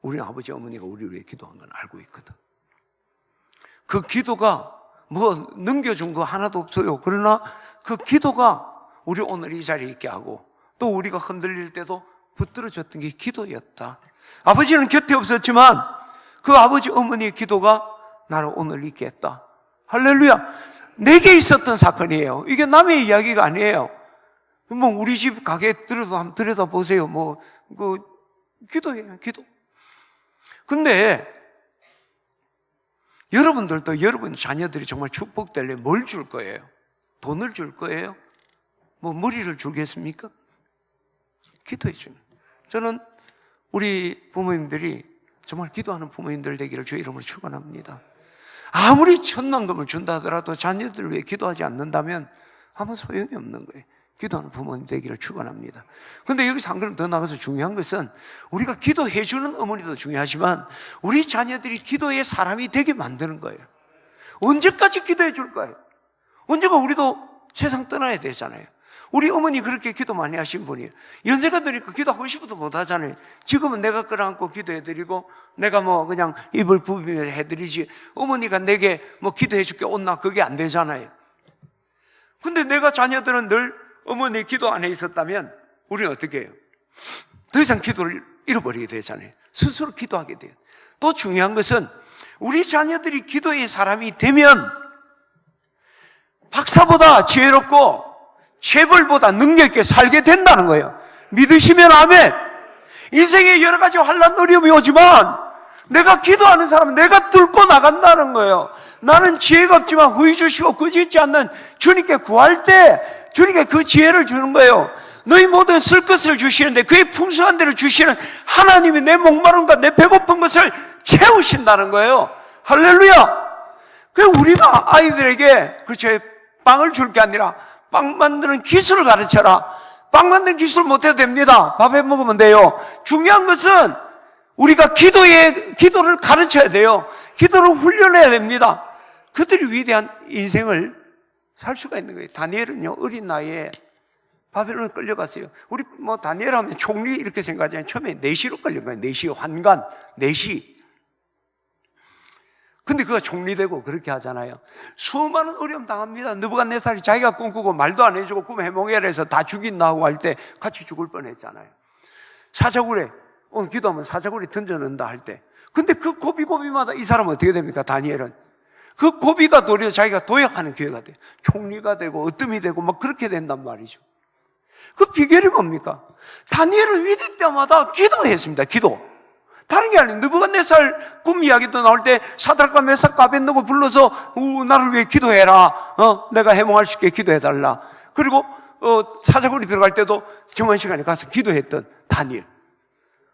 우리 아버지, 어머니가 우리를 위해 기도한 건 알고 있거든. 그 기도가 넘겨준 거 하나도 없어요. 그러나 그 기도가 우리 오늘 이 자리에 있게 하고 또 우리가 흔들릴 때도 붙들어줬던 게 기도였다. 아버지는 곁에 없었지만 그 아버지 어머니의 기도가 나를 오늘 있게 했다. 할렐루야. 내게 있었던 사건이에요. 이게 남의 이야기가 아니에요. 우리 집 가게 한번 들여다보세요. 기도예요, 기도. 근데 여러분들도 여러분 자녀들이 정말 축복되려면 뭘 줄 거예요? 돈을 줄 거예요? 머리를 주겠습니까? 기도해 주는. 저는 우리 부모님들이 정말 기도하는 부모님들 되기를 주의 이름으로 축원합니다. 아무리 천만금을 준다 하더라도 자녀들을 위해 기도하지 않는다면 아무 소용이 없는 거예요. 기도하는 부모님 되기를 축원합니다. 그런데 여기서 한 걸음 더 나가서 중요한 것은 우리가 기도해 주는 어머니도 중요하지만 우리 자녀들이 기도의 사람이 되게 만드는 거예요. 언제까지 기도해 줄 거예요? 언제가 우리도 세상 떠나야 되잖아요. 우리 어머니 그렇게 기도 많이 하신 분이에요. 연세가 드니까 기도하고 싶어도 못 하잖아요. 지금은 내가 끌어안고 기도해드리고 내가 그냥 입을 부비며 해드리지 어머니가 내게 기도해 줄게 온나 그게 안 되잖아요. 근데 내가 자녀들은 늘 어머니 기도 안에 있었다면 우리는 어떻게 해요? 더 이상 기도를 잃어버리게 되잖아요. 스스로 기도하게 돼요. 또 중요한 것은 우리 자녀들이 기도의 사람이 되면 박사보다 지혜롭고 재벌보다 능력 있게 살게 된다는 거예요. 믿으시면 아멘. 인생에 여러 가지 환난 어려움이 오지만 내가 기도하는 사람은 내가 뚫고 나간다는 거예요. 나는 지혜가 없지만 후히 주시고 거짓지 않는 주님께 구할 때 주님께 그 지혜를 주는 거예요. 너희 모든 쓸 것을 주시는데 그의 풍성한 대로 주시는 하나님이 내 목마름과 내 배고픈 것을 채우신다는 거예요. 할렐루야. 그래서 우리가 아이들에게 그렇죠, 빵을 줄 게 아니라 빵 만드는 기술을 가르쳐라. 빵 만드는 기술 못해도 됩니다. 밥해 먹으면 돼요. 중요한 것은 우리가 기도를 가르쳐야 돼요. 기도를 훈련해야 됩니다. 그들이 위대한 인생을 살 수가 있는 거예요. 다니엘은요, 어린 나이에 바벨론에 끌려갔어요. 우리 다니엘 하면 총리 이렇게 생각하잖아요. 처음에 내시로 끌린 거예요. 내시, 환관, 내시. 근데 그가 총리되고 그렇게 하잖아요. 수많은 어려움 당합니다. 느부갓네살이 자기가 꿈꾸고 말도 안 해주고 꿈 해몽해라 해서 다 죽인다 하고 할 때 같이 죽을 뻔했잖아요. 사자굴에 오늘 기도하면 사자굴에 던져넣는다 할 때. 근데 그 고비고비마다 이 사람은 어떻게 됩니까? 다니엘은 그 고비가 도리어 자기가 도약하는 기회가 돼요. 총리가 되고 으뜸이 되고 막 그렇게 된단 말이죠. 그 비결이 뭡니까? 다니엘은 위기 때마다 기도했습니다. 기도. 다른 게 아니에요. 느부갓네살 꿈 이야기도 나올 때 사드락과 메삭과 아벳느고 불러서 나를 위해 기도해라. 내가 해몽할 수 있게 기도해달라. 그리고 사자굴이 들어갈 때도 정한 시간에 가서 기도했던 다니엘.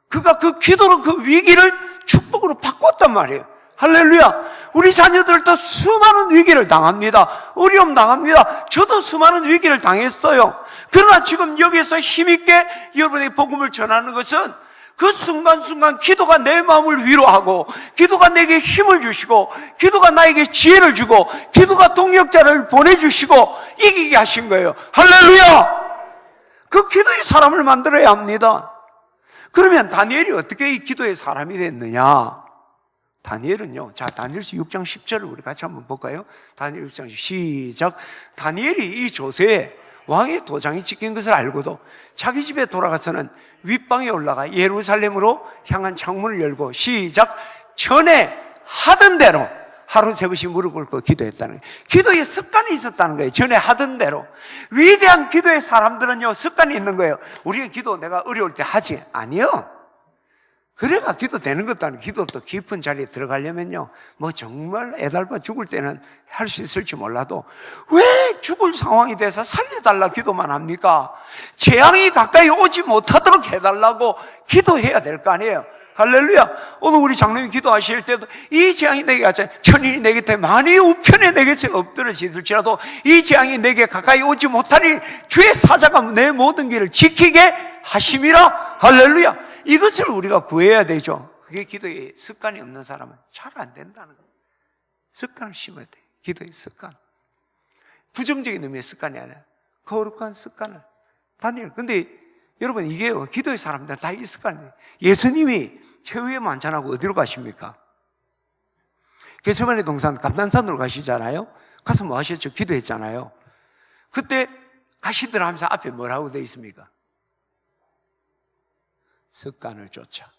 그가 그 기도로 그 위기를 축복으로 바꿨단 말이에요. 할렐루야. 우리 자녀들도 수많은 위기를 당합니다. 어려움 당합니다. 저도 수많은 위기를 당했어요. 그러나 지금 여기에서 힘있게 여러분의 복음을 전하는 것은 그 순간순간 기도가 내 마음을 위로하고 기도가 내게 힘을 주시고 기도가 나에게 지혜를 주고 기도가 동역자를 보내주시고 이기게 하신 거예요. 할렐루야. 그 기도의 사람을 만들어야 합니다. 그러면 다니엘이 어떻게 이 기도의 사람이 됐느냐? 다니엘은요, 자, 다니엘서 6장 10절을 우리 같이 한번 볼까요? 다니엘 6장 시작. 다니엘이 이 조세에 왕의 도장이 찍힌 것을 알고도 자기 집에 돌아가서는 윗방에 올라가 예루살렘으로 향한 창문을 열고 시작. 전에 하던 대로 하루 세 번씩 무릎 꿇고 기도했다는 거예요. 기도에 습관이 있었다는 거예요. 전에 하던 대로. 위대한 기도의 사람들은요, 습관이 있는 거예요. 우리가 기도 내가 어려울 때 하지? 아니요. 그래가 기도 되는 것도 아니고 기도 또 깊은 자리에 들어가려면요, 정말 애달파 죽을 때는 할 수 있을지 몰라도 왜 죽을 상황이 돼서 살려달라 기도만 합니까? 재앙이 가까이 오지 못하도록 해달라고 기도해야 될 거 아니에요. 할렐루야. 오늘 우리 장로님이 기도하실 때도 이 재앙이 내게 왔잖아요. 천인이 내 곁에 많이 우편에 내 곁에 엎드러지들지라도 이 재앙이 내게 가까이 오지 못하니 주의 사자가 내 모든 길을 지키게 하심이라. 할렐루야. 이것을 우리가 구해야 되죠. 그게 기도의 습관이 없는 사람은 잘 안 된다는 거예요. 습관을 심어야 돼요. 기도의 습관. 부정적인 의미의 습관이 아니라 거룩한 습관을. 다니엘. 근데 여러분, 이게요, 기도의 사람들 다 이 습관이에요. 예수님이 최후의 만찬하고 어디로 가십니까? 겟세마네 동산 감난산으로 가시잖아요. 가서 뭐 하셨죠? 기도했잖아요. 그때 가시더라 하면서 앞에 뭐라고 되어 있습니까? 습관을 쫓아.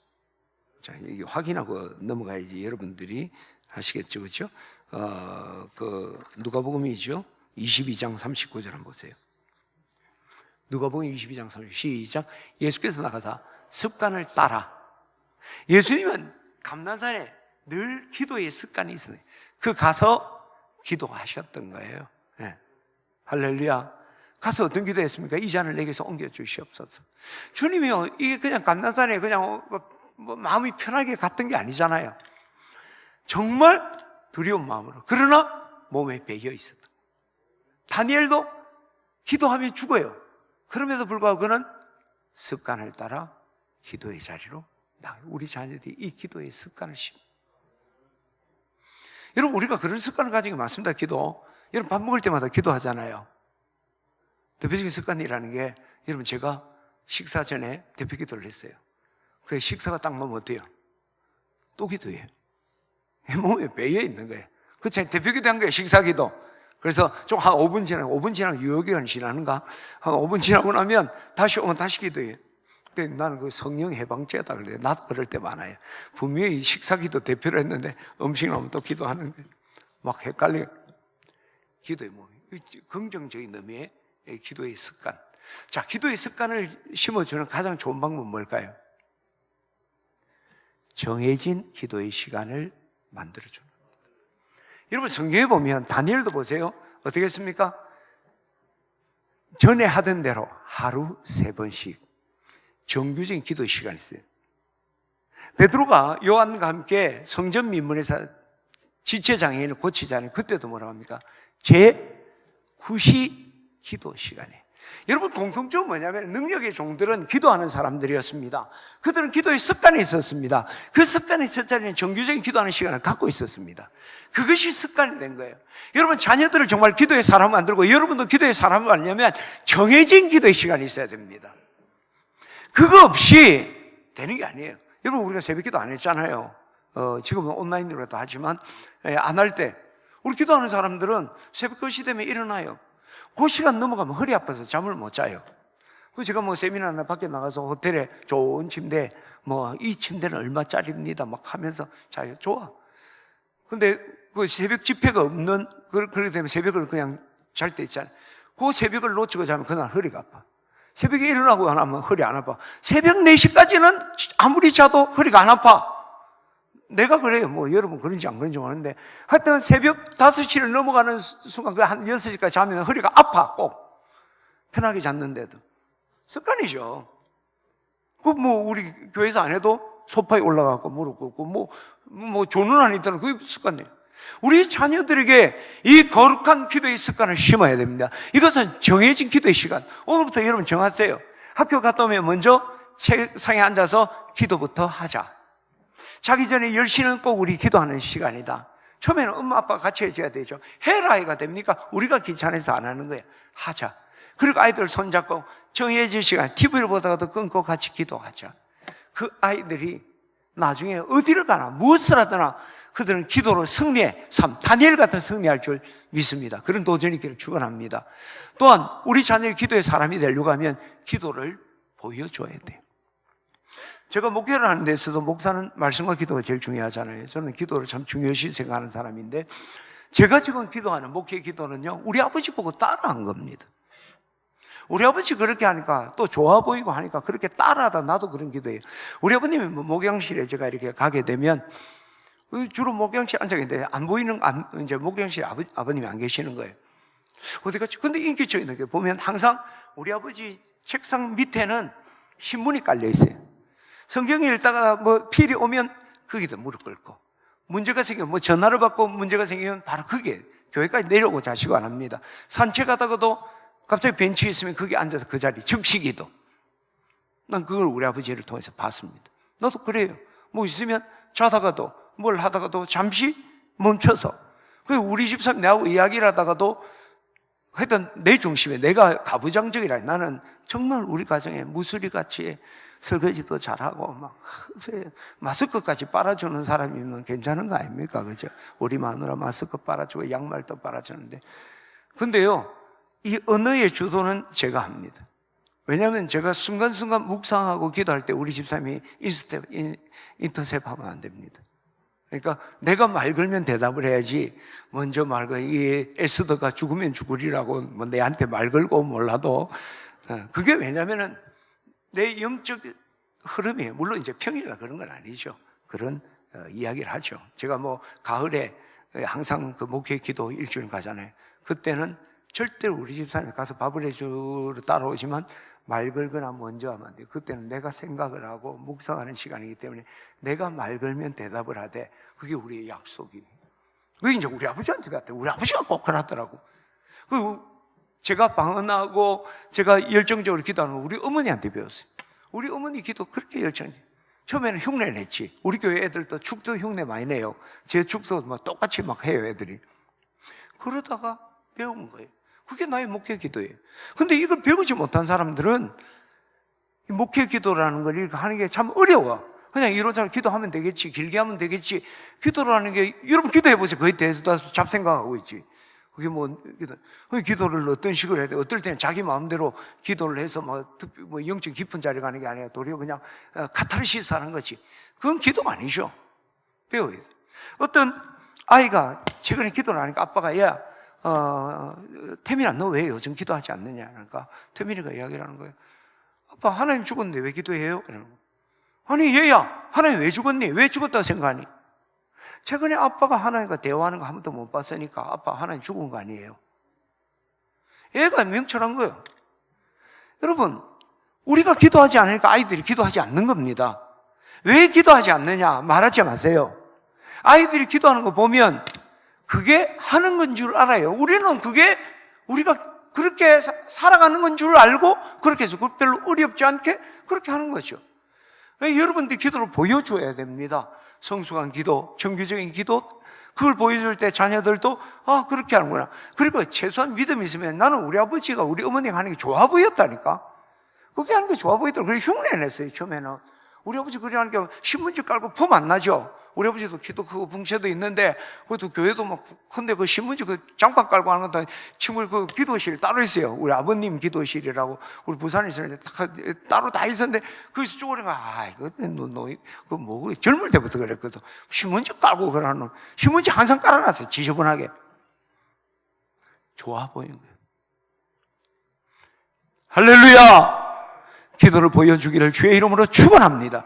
자, 이게 확인하고 넘어가야지 여러분들이 하시겠죠, 그렇죠? 누가복음이죠. 22장 39절 한번 보세요. 누가복음 22장 39절 시작. 예수께서 나가사 습관을 따라. 예수님은 감난산에 늘 기도의 습관이 있어요. 그 가서 기도하셨던 거예요. 네. 할렐루야. 가서 어떤 기도했습니까? 이 잔을 내게서 옮겨 주시옵소서. 주님이요, 이게 그냥 감난산에 그냥 마음이 편하게 갔던 게 아니잖아요. 정말 두려운 마음으로. 그러나 몸에 배겨 있었다. 다니엘도 기도하면 죽어요. 그럼에도 불구하고 그는 습관을 따라 기도의 자리로 나가요. 우리 자녀들이 이 기도의 습관을 심어. 여러분, 우리가 그런 습관을 가진 게 많습니다. 기도. 여러분, 밥 먹을 때마다 기도하잖아요. 대표적인 습관이라는 게, 여러분, 제가 식사 전에 대표 기도를 했어요. 그래서 식사가 딱 먹으면 어때요? 또 기도해요. 몸에 배에 있는 거예요. 그렇죠? 대표 기도 한 거예요, 식사 기도. 그래서 좀 한 5분 지나면 유효기간 지나는가? 한 5분 지나고 나면 다시 오면 다시 기도해요. 근데 나는 그 성령 해방제다 그래. 나도 그럴 때 많아요. 분명히 식사기도 대표로 했는데 음식 나오면 또 기도하는 거예요. 막 헷갈려. 기도의 몸이. 긍정적인 의미의 기도의 습관. 자, 기도의 습관을 심어주는 가장 좋은 방법은 뭘까요? 정해진 기도의 시간을 만들어주는 겁니다. 여러분 성경에 보면 다니엘도 보세요. 어떻게 했습니까? 전에 하던 대로 하루 3번씩 정규적인 기도 시간이 있어요. 베드로가 요한과 함께 성전 민문에서 지체장애인을 고치자니 그때도 뭐라고 합니까? 제9시 기도 시간에. 여러분 공통점은 뭐냐면 능력의 종들은 기도하는 사람들이었습니다. 그들은 기도의 습관이 있었습니다. 그 습관이 있었자니 정규적인 기도하는 시간을 갖고 있었습니다. 그것이 습관이 된 거예요. 여러분 자녀들을 정말 기도의 사람 만들고 여러분도 기도의 사람을 만들려면 정해진 기도의 시간이 있어야 됩니다. 그거 없이 되는 게 아니에요. 여러분 우리가 새벽기도 안 했잖아요. 지금은 온라인으로도 하지만 안 할 때 우리 기도하는 사람들은 새벽 그 시 되면 일어나요. 그 시간 넘어가면 허리 아파서 잠을 못 자요. 그 제가 뭐 세미나나 밖에 나가서 호텔에 좋은 침대 뭐 이 침대는 얼마짜리입니다 막 하면서 자요. 좋아. 근데 그 새벽 집회가 없는 그렇게 되면 새벽을 그냥 잘 때 있잖아요. 그 새벽을 놓치고 자면 그날 허리가 아파. 새벽에 일어나고 안 하면 허리 안 아파. 새벽 4시까지는 아무리 자도 허리가 안 아파. 내가 그래요. 뭐 여러분 그런지 안 그런지 모르는데 하여튼 새벽 5시를 넘어가는 순간 그 한 6시까지 자면 허리가 아파. 꼭 편하게 잤는데도 습관이죠. 그 뭐 우리 교회에서 안 해도 소파에 올라가고 무릎 꿇고 뭐 조는 안 있다는 그게 습관이에요. 우리 자녀들에게 이 거룩한 기도의 습관을 심어야 됩니다. 이것은 정해진 기도의 시간. 오늘부터 여러분 정하세요. 학교 갔다 오면 먼저 책상에 앉아서 기도부터 하자. 자기 전에 10시는 꼭 우리 기도하는 시간이다. 처음에는 엄마 아빠가 같이 해줘야 되죠. 해라 이가 됩니까? 우리가 귀찮아서 안 하는 거예요. 하자. 그리고 아이들 손잡고 정해진 시간 TV를 보다가도 끊고 같이 기도하자. 그 아이들이 나중에 어디를 가나 무엇을 하더나 그들은 기도로 승리해 다니엘 같은 승리할 줄 믿습니다. 그런 도전의 길을 축원합니다. 또한 우리 자녀의 기도의 사람이 되려고 하면 기도를 보여줘야 돼요. 제가 목회를 하는 데서도 목사는 말씀과 기도가 제일 중요하잖아요. 저는 기도를 참 중요시 생각하는 사람인데 제가 지금 기도하는 목회 기도는요 우리 아버지 보고 따라한 겁니다. 우리 아버지 그렇게 하니까 또 좋아 보이고 하니까 그렇게 따라하다 나도 그런 기도해요. 우리 아버님이 목양실에 제가 이렇게 가게 되면 주로 목양실 앉아 있는데 안 보이는 이제 목양실에 아버님이 안 계시는 거예요. 어디 갔지? 근데 인기처 있는 게 보면 항상 우리 아버지 책상 밑에는 신문이 깔려 있어요. 성경 읽다가 뭐 필이 오면 거기다 무릎 꿇고 문제가 생기면 뭐 전화를 받고 문제가 생기면 바로 그게 교회까지 내려오고 자시고 안 합니다. 산책하다가도 갑자기 벤치에 있으면 거기 앉아서 그 자리 즉시기도. 난 그걸 우리 아버지를 통해서 봤습니다. 나도 그래요. 뭐 있으면 자다가도 뭘 하다가도 잠시 멈춰서 우리 집사람 내하고 이야기를 하다가도 하여튼 내 중심에 내가 가부장적이라 나는 정말 우리 가정에 무수리같이 설거지도 잘하고 막 마스크까지 빨아주는 사람이면 괜찮은 거 아닙니까? 그죠? 우리 마누라 마스크 빨아주고 양말도 빨아주는데 근데요 이 언어의 주도는 제가 합니다. 왜냐하면 제가 순간순간 묵상하고 기도할 때 우리 집사람이 인터셉하면 안 됩니다. 그러니까 내가 말 걸면 대답을 해야지 먼저 말 걸 이 에스더가 죽으면 죽으리라고 뭐 내한테 말 걸고 몰라도 그게 왜냐하면은 내 영적 흐름이 물론 이제 평일날 그런 건 아니죠. 그런 이야기를 하죠. 제가 뭐 가을에 항상 그 목회 기도 일주일 가잖아요. 그때는 절대로 우리 집사람이 가서 밥을 해주러 따라오지만 말 걸거나 먼저 하면 안 돼요. 그때는 내가 생각을 하고 묵상하는 시간이기 때문에 내가 말 걸면 대답을 하되 그게 우리의 약속이에요. 그게 이제 우리 아버지한테 배웠대요. 우리 아버지가 꼭 그러더라고. 제가 방언하고 제가 열정적으로 기도하는 거 우리 어머니한테 배웠어요. 우리 어머니 기도 그렇게 열정적이에요. 처음에는 흉내 냈지. 우리 교회 애들도 축도 흉내 많이 내요. 제 축도 뭐 똑같이 막 해요, 애들이. 그러다가 배운 거예요. 그게 나의 목회 기도예요. 근데 이걸 배우지 못한 사람들은 목회 기도라는 걸 이렇게 하는 게 참 어려워. 그냥 이러저러 기도하면 되겠지, 길게 하면 되겠지. 기도라는 게, 여러분 기도해보세요. 그에 대해서 다 잡생각하고 있지. 그게 기도를 어떤 식으로 해야 돼? 어떨 때는 자기 마음대로 기도를 해서 영적 깊은 자리에 가는 게 아니라 도리어 그냥 카타르시스 하는 거지. 그건 기도가 아니죠. 배워야 돼. 어떤 아이가 최근에 기도를 하니까 아빠가, 야, 태민아, 너 왜 요즘 기도하지 않느냐? 그러니까 태민이가 이야기를 하는 거예요. 아빠, 하나님 죽었는데 왜 기도해요? 이러는 거예요. 아니, 얘야, 하나님 왜 죽었니? 왜 죽었다고 생각하니? 최근에 아빠가 하나님과 대화하는 거 한 번도 못 봤으니까 아빠 하나님 죽은 거 아니에요. 애가 명철한 거예요. 여러분, 우리가 기도하지 않으니까 아이들이 기도하지 않는 겁니다. 왜 기도하지 않느냐? 말하지 마세요. 아이들이 기도하는 거 보면 그게 하는 건 줄 알아요. 우리는 그게 우리가 그렇게 살아가는 건 줄 알고 그렇게 해서 별로 어렵지 않게 그렇게 하는 거죠. 여러분들이 기도를 보여줘야 됩니다. 성숙한 기도, 정규적인 기도, 그걸 보여줄 때 자녀들도 그렇게 하는구나. 그리고 최소한 믿음이 있으면 나는 우리 아버지가 우리 어머니가 하는 게 좋아 보였다니까. 그렇게 하는 게 좋아 보였더라고요. 그래서 흉내냈어요, 처음에는. 우리 아버지 그렇게 하는 게 신문지 깔고 폼 안 나죠? 우리 아버지도 기도 크고 붕채도 있는데, 그것도 교회도 막, 근데 그 신문지 그 장판 깔고 하는 것도 친구 그 기도실 따로 있어요. 우리 아버님 기도실이라고, 우리 부산에 있었는데, 따로 다 있었는데, 거기서 쪼그리가, 이거, 젊을 때부터 그랬거든. 신문지 깔고 그러는, 신문지 항상 깔아놨어요. 지저분하게. 좋아 보이는 거예요. 할렐루야! 기도를 보여주기를 주의 이름으로 축원합니다.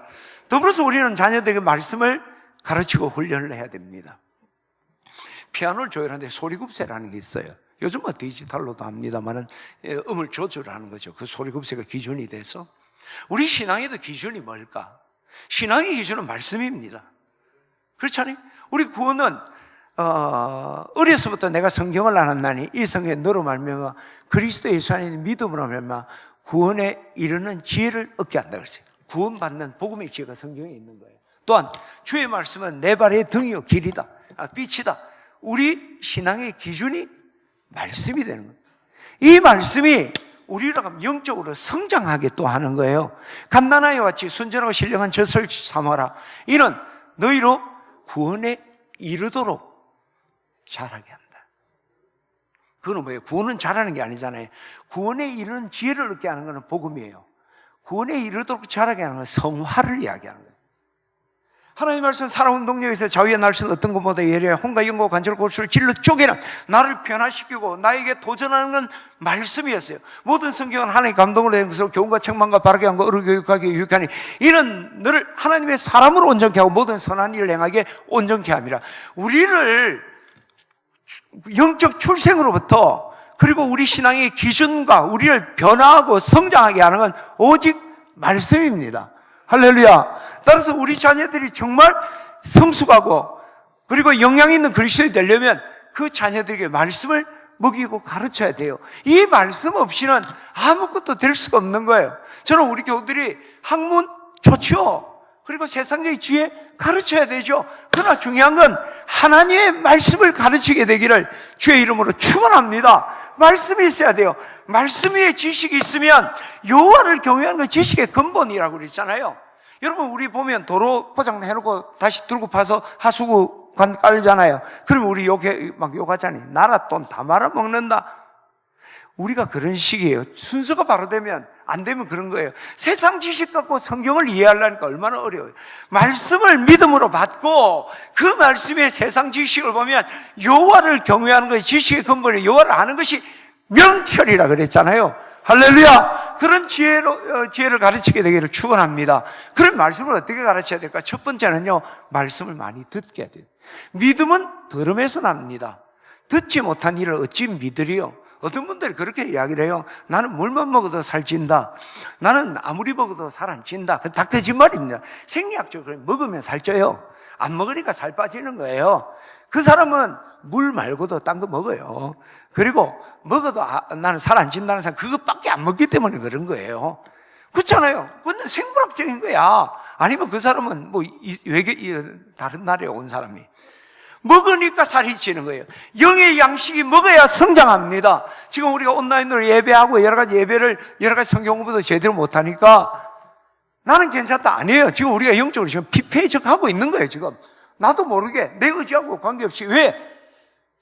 더불어서 우리는 자녀들에게 말씀을 가르치고 훈련을 해야 됩니다. 피아노를 조율하는데 소리급세라는 게 있어요. 요즘은 디지털로도 합니다만은 음을 조절하는 거죠. 그 소리급세가 기준이 돼서 우리 신앙에도 기준이 뭘까? 신앙의 기준은 말씀입니다. 그렇잖아요. 우리 구원은 어려서부터 내가 성경을 알았나니 이 성경에 너로 말미암아 그리스도 예수 안에 있는 믿음으로 말미암아 구원에 이르는 지혜를 얻게 한다 그랬어요. 구원받는 복음의 지혜가 성경에 있는 거예요. 또한 주의 말씀은 내 발의 등이요 길이다, 빛이다. 우리 신앙의 기준이 말씀이 되는 거예요. 이 말씀이 우리가 영적으로 성장하게 또 하는 거예요. 갓난아이와 같이 순전하고 신령한 젖을 삼아라. 이는 너희로 구원에 이르도록 자라게 한다. 그거는 뭐예요? 구원은 잘하는 게 아니잖아요. 구원에 이르는 지혜를 얻게 하는 것은 복음이에요. 구원에 이르도록 자라게 하는 건 성화를 이야기하는 거예요. 하나님 말씀 살아온 동력에서 자유의 날씨는 어떤 것보다 예리해 혼과 영과 관절 골수를 질러 쪼개는 나를 변화시키고 나에게 도전하는 건 말씀이었어요. 모든 성경은 하나님의 감동으로 된 것으로 교훈과 책망과 바르게 한 거 어루 교육하게 유익하니 이는 너를 하나님의 사람으로 온전케 하고 모든 선한 일을 행하게 온전케 함이라. 우리를 영적 출생으로부터 그리고 우리 신앙의 기준과 우리를 변화하고 성장하게 하는 건 오직 말씀입니다. 할렐루야. 따라서 우리 자녀들이 정말 성숙하고 그리고 영향 있는 그리스도인이 되려면 그 자녀들에게 말씀을 먹이고 가르쳐야 돼요. 이 말씀 없이는 아무것도 될 수가 없는 거예요. 저는 우리 교우들이 학문 좋죠. 그리고 세상적인 지혜 가르쳐야 되죠. 그러나 중요한 건 하나님의 말씀을 가르치게 되기를 주의 이름으로 축원합니다. 말씀이 있어야 돼요. 말씀 위에 지식이 있으면 여호와를 경외하는 건 지식의 근본이라고 그랬잖아요. 여러분 우리 보면 도로 포장해놓고 다시 들고 파서 하수구 관 깔잖아요. 그러면 우리 막 욕하잖아요. 나라 돈 다 말아먹는다. 우리가 그런 식이에요. 순서가 바로 되면 안 되면 그런 거예요. 세상 지식 갖고 성경을 이해하려니까 얼마나 어려워요. 말씀을 믿음으로 받고 그 말씀의 세상 지식을 보면 여호와를 경외하는 것이 지식의 근본이에요. 여호와를 아는 것이 명철이라 그랬잖아요. 할렐루야. 그런 지혜를 가르치게 되기를 축원합니다. 그런 말씀을 어떻게 가르쳐야 될까? 첫 번째는요, 말씀을 많이 듣게 해야 돼요. 믿음은 들음에서 납니다. 듣지 못한 일을 어찌 믿으리요? 어떤 분들이 그렇게 이야기를 해요. 나는 물만 먹어도 살찐다. 나는 아무리 먹어도 살 안 찐다. 다 거짓말입니다. 생리학적으로 먹으면 살쪄요. 안 먹으니까 살 빠지는 거예요. 그 사람은 물 말고도 딴 거 먹어요. 그리고 먹어도 나는 살 안 찐다는 사람 그것밖에 안 먹기 때문에 그런 거예요. 그렇잖아요. 그건 생물학적인 거야. 아니면 그 사람은 다른 나라에 온 사람이 먹으니까 살이 찌는 거예요. 영의 양식이 먹어야 성장합니다. 지금 우리가 온라인으로 예배하고 여러 가지 성경 공부도 제대로 못하니까 나는 괜찮다. 아니에요. 지금 우리가 영적으로 지금 피폐해져가고 있는 거예요, 지금. 나도 모르게 내 의지하고 관계없이. 왜?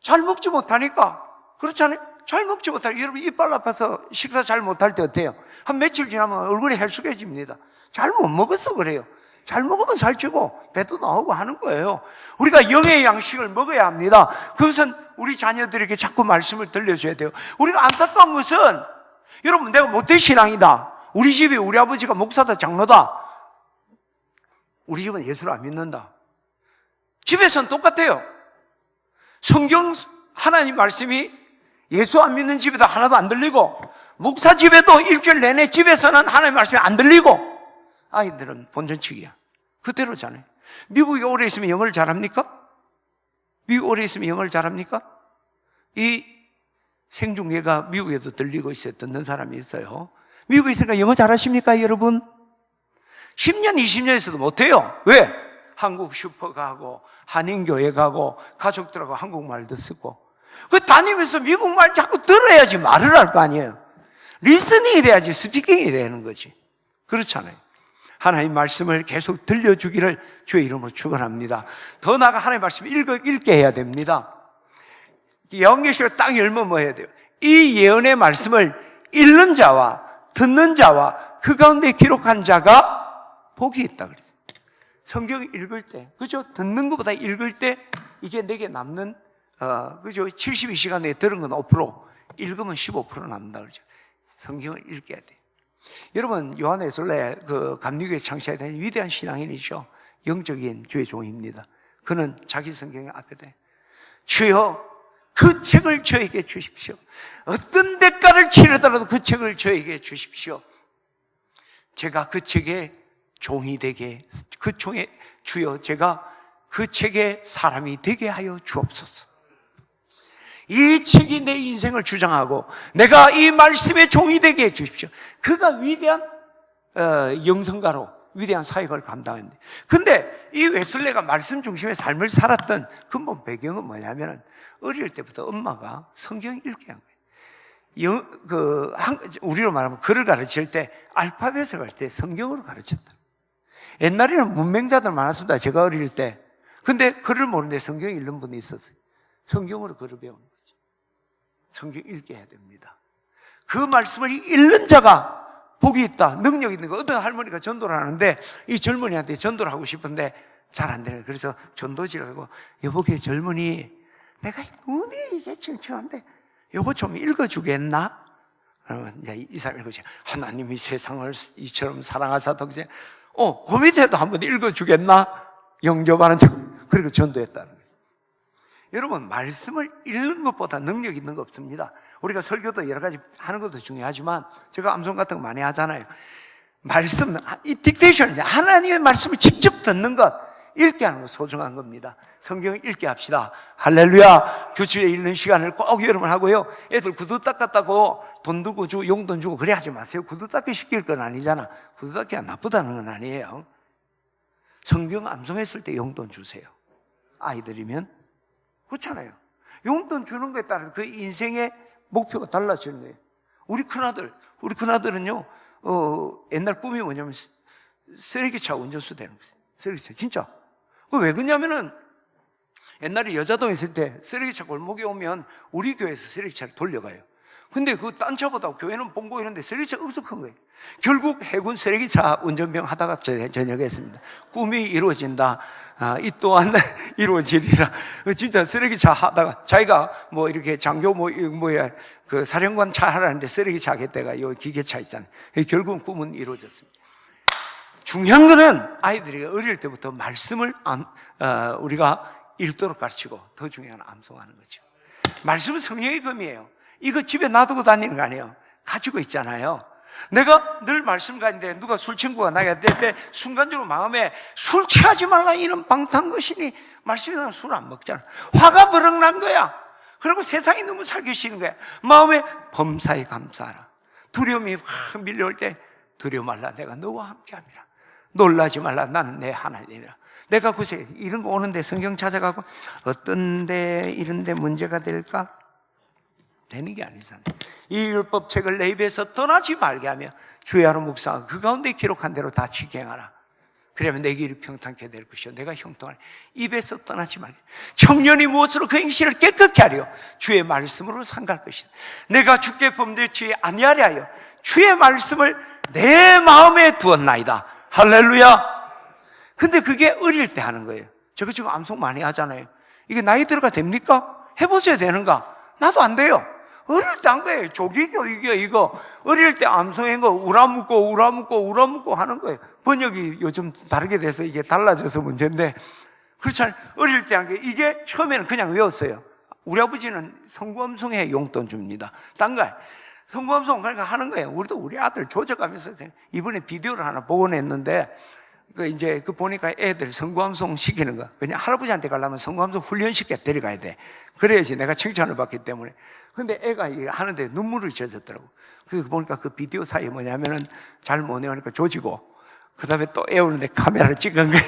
잘 먹지 못하니까. 그렇잖아요. 잘 먹지 못할, 여러분 이빨 아파서 식사 잘 못할 때 어때요? 한 며칠 지나면 얼굴이 헬쑥해집니다. 잘 못 먹어서 그래요. 잘 먹으면 살찌고 배도 나오고 하는 거예요. 우리가 영의 양식을 먹어야 합니다. 그것은 우리 자녀들에게 자꾸 말씀을 들려줘야 돼요. 우리가 안타까운 것은, 여러분 내가 모태신앙이다, 우리 집에 우리 아버지가 목사다 장로다, 우리 집은 예수를 안 믿는다. 집에서는 똑같아요. 성경 하나님 말씀이 예수 안 믿는 집에도 하나도 안 들리고, 목사 집에도 일주일 내내 집에서는 하나님 말씀이 안 들리고, 아이들은 본전치기야. 그대로잖아요. 미국에 오래 있으면 영어를 잘합니까? 미국 오래 있으면 영어를 잘합니까? 이 생중계가 미국에도 들리고 있어요. 듣는 사람이 있어요. 미국에 있으니까 영어 잘하십니까, 여러분? 10년, 20년 있어도 못해요. 왜? 한국 슈퍼 가고, 한인교회 가고, 가족들하고 한국말도 쓰고. 그 다니면서 미국말 자꾸 들어야지 말을 할 거 아니에요. 리스닝이 돼야지 스피킹이 되는 거지. 그렇잖아요. 하나님 말씀을 계속 들려주기를 주의 이름으로 축원합니다. 더 나아가 하나님 말씀을 읽게 해야 됩니다. 예언계시를 딱 열면 뭐 해야 돼요? 이 예언의 말씀을 읽는 자와 듣는 자와 그 가운데 기록한 자가 복이 있다 그랬어요. 성경을 읽을 때, 그죠? 듣는 것보다 읽을 때 이게 내게 남는, 그죠? 72시간 내에 들은 건 5%, 읽으면 15% 남는다 그러죠. 성경을 읽게 돼요. 여러분, 요한 웨슬레 그 감리교회 창시자에 위대한 신앙인이죠. 영적인 주의 종입니다. 그는 자기 성경의 앞에다 주여 그 책을 저에게 주십시오. 어떤 대가를 치르더라도 그 책을 저에게 주십시오. 제가 그 책의 종이 되게, 그 종의 주여 제가 그 책의 사람이 되게 하여 주옵소서. 이 책이 내 인생을 주장하고 내가 이 말씀의 종이 되게 해 주십시오. 그가 위대한 영성가로 위대한 사역을 감당했는데, 근데 이 웨슬레가 말씀 중심의 삶을 살았던 근본 배경은 뭐냐면, 어릴 때부터 엄마가 성경 읽게 한 거예요. 우리로 말하면 글을 가르칠 때 알파벳을 갈 때 성경으로 가르쳤다. 옛날에는 문맹자들 많았습니다. 제가 어릴 때. 근데 글을 모르는데 성경 읽는 분이 있었어요. 성경으로 글을 배우는 거죠. 성경 읽게 해야 됩니다. 그 말씀을 읽는 자가 복이 있다, 능력이 있는 거. 어떤 할머니가 전도를 하는데 이 젊은이한테 전도를 하고 싶은데 잘 안 되는 거예요. 그래서 전도지를 하고, 여보게 젊은이, 내가 눈이 이게 침침한데 요거 좀 읽어주겠나? 그러면 이제 이 사람이 읽어줘. 하나님이 세상을 이처럼 사랑하사 덕제. 그 밑에도 한번 읽어주겠나? 영접하는 척. 그리고 전도했다는 거예요. 여러분, 말씀을 읽는 것보다 능력 있는 거 없습니다. 우리가 설교도 여러 가지 하는 것도 중요하지만, 제가 암송 같은 거 많이 하잖아요. 말씀, 이 딕테이션, 하나님의 말씀을 직접 듣는 것, 읽게 하는 거 소중한 겁니다. 성경 읽게 합시다. 할렐루야. 교실에 읽는 시간을 꼭 여러분 하고요. 애들 구두 닦았다고 돈 두고 용돈 주고 그래 하지 마세요. 구두 닦기 시킬 건 아니잖아. 구두 닦기가 나쁘다는 건 아니에요. 성경 암송했을 때 용돈 주세요. 아이들이면. 그렇잖아요. 용돈 주는 거에 따라서 그 인생의 목표가 달라지는 거예요. 우리 큰아들은요, 옛날 꿈이 뭐냐면 쓰레기차 운전수 되는 거예요. 쓰레기차, 진짜. 왜 그러냐면은 옛날에 여자동 있을 때 쓰레기차 골목에 오면 우리 교회에서 쓰레기차를 돌려가요. 근데 그 딴 차보다 교회는 봉고 이런데 쓰레기차가 억석한 거예요. 결국 해군 쓰레기차 운전병 하다가 전역했습니다. 꿈이 이루어진다. 이 또한 이루어지리라. 진짜 쓰레기차 하다가 자기가 뭐 이렇게 장교 그 사령관 차 하라는데 쓰레기차 하겠다가 요 기계차 있잖아요. 결국은 꿈은 이루어졌습니다. 중요한 거는 아이들이 어릴 때부터 말씀을 우리가 읽도록 가르치고, 더 중요한 건 암송하는 거죠. 말씀은 성령의 검이에요. 이거 집에 놔두고 다니는 거 아니에요. 가지고 있잖아요. 내가 늘 말씀 가는데 누가 술 친구가 나게 될 때 순간적으로 마음에 술 취하지 말라 이런 방탕거신이 말씀이 나면 술 안 먹잖아. 화가 버럭 난 거야. 그리고 세상이 너무 살기 싫은 거야. 마음에 범사에 감사하라. 두려움이 확 밀려올 때 두려워 말라, 내가 너와 함께함이라. 놀라지 말라, 나는 내 하나님이라. 내가 그새 이런 거 오는데 성경 찾아가고 어떤 데 이런 데 문제가 될까? 되는 게 아니잖아요. 이 율법책을 내 입에서 떠나지 말게 하며 주야로 묵상하고 그 가운데 기록한 대로 다 지행하라. 그러면 내 길이 평탄케 될 것이요 내가 형통하리. 입에서 떠나지 말게. 청년이 무엇으로 그 행실을 깨끗게 하려? 주의 말씀으로 삼갈 것이다. 내가 주께 범죄치 아니하려 하여 주의 말씀을 내 마음에 두었나이다. 할렐루야. 근데 그게 어릴 때 하는 거예요. 저거 지금 암송 많이 하잖아요. 이게 나이 들어가 됩니까? 해보셔야 되는가? 나도 안 돼요. 어릴 때 한 거예요. 조기교 이거 어릴 때 암송한 거 우라묻고 하는 거예요. 번역이 요즘 다르게 돼서 이게 달라져서 문제인데, 그렇잖아요. 어릴 때 한 게 이게 처음에는 그냥 외웠어요. 우리 아버지는 성구암송에 용돈 줍니다. 딴 거 성구암송 그러니까 하는 거예요. 우리도 우리 아들 조져가면서 이번에 비디오를 하나 보고 냈는데, 이제 보니까 애들 성구암송 시키는 거. 왜냐 할아버지한테 가려면 성구암송 훈련시켜 데려가야 돼. 그래야지 내가 칭찬을 받기 때문에. 근데 애가 이게 하는데 눈물을 젖었더라고. 그래서 보니까 그 비디오 사이에 뭐냐면은 잘 못 외우니까 조지고, 그 다음에 또 애우는데 카메라를 찍은 거예요.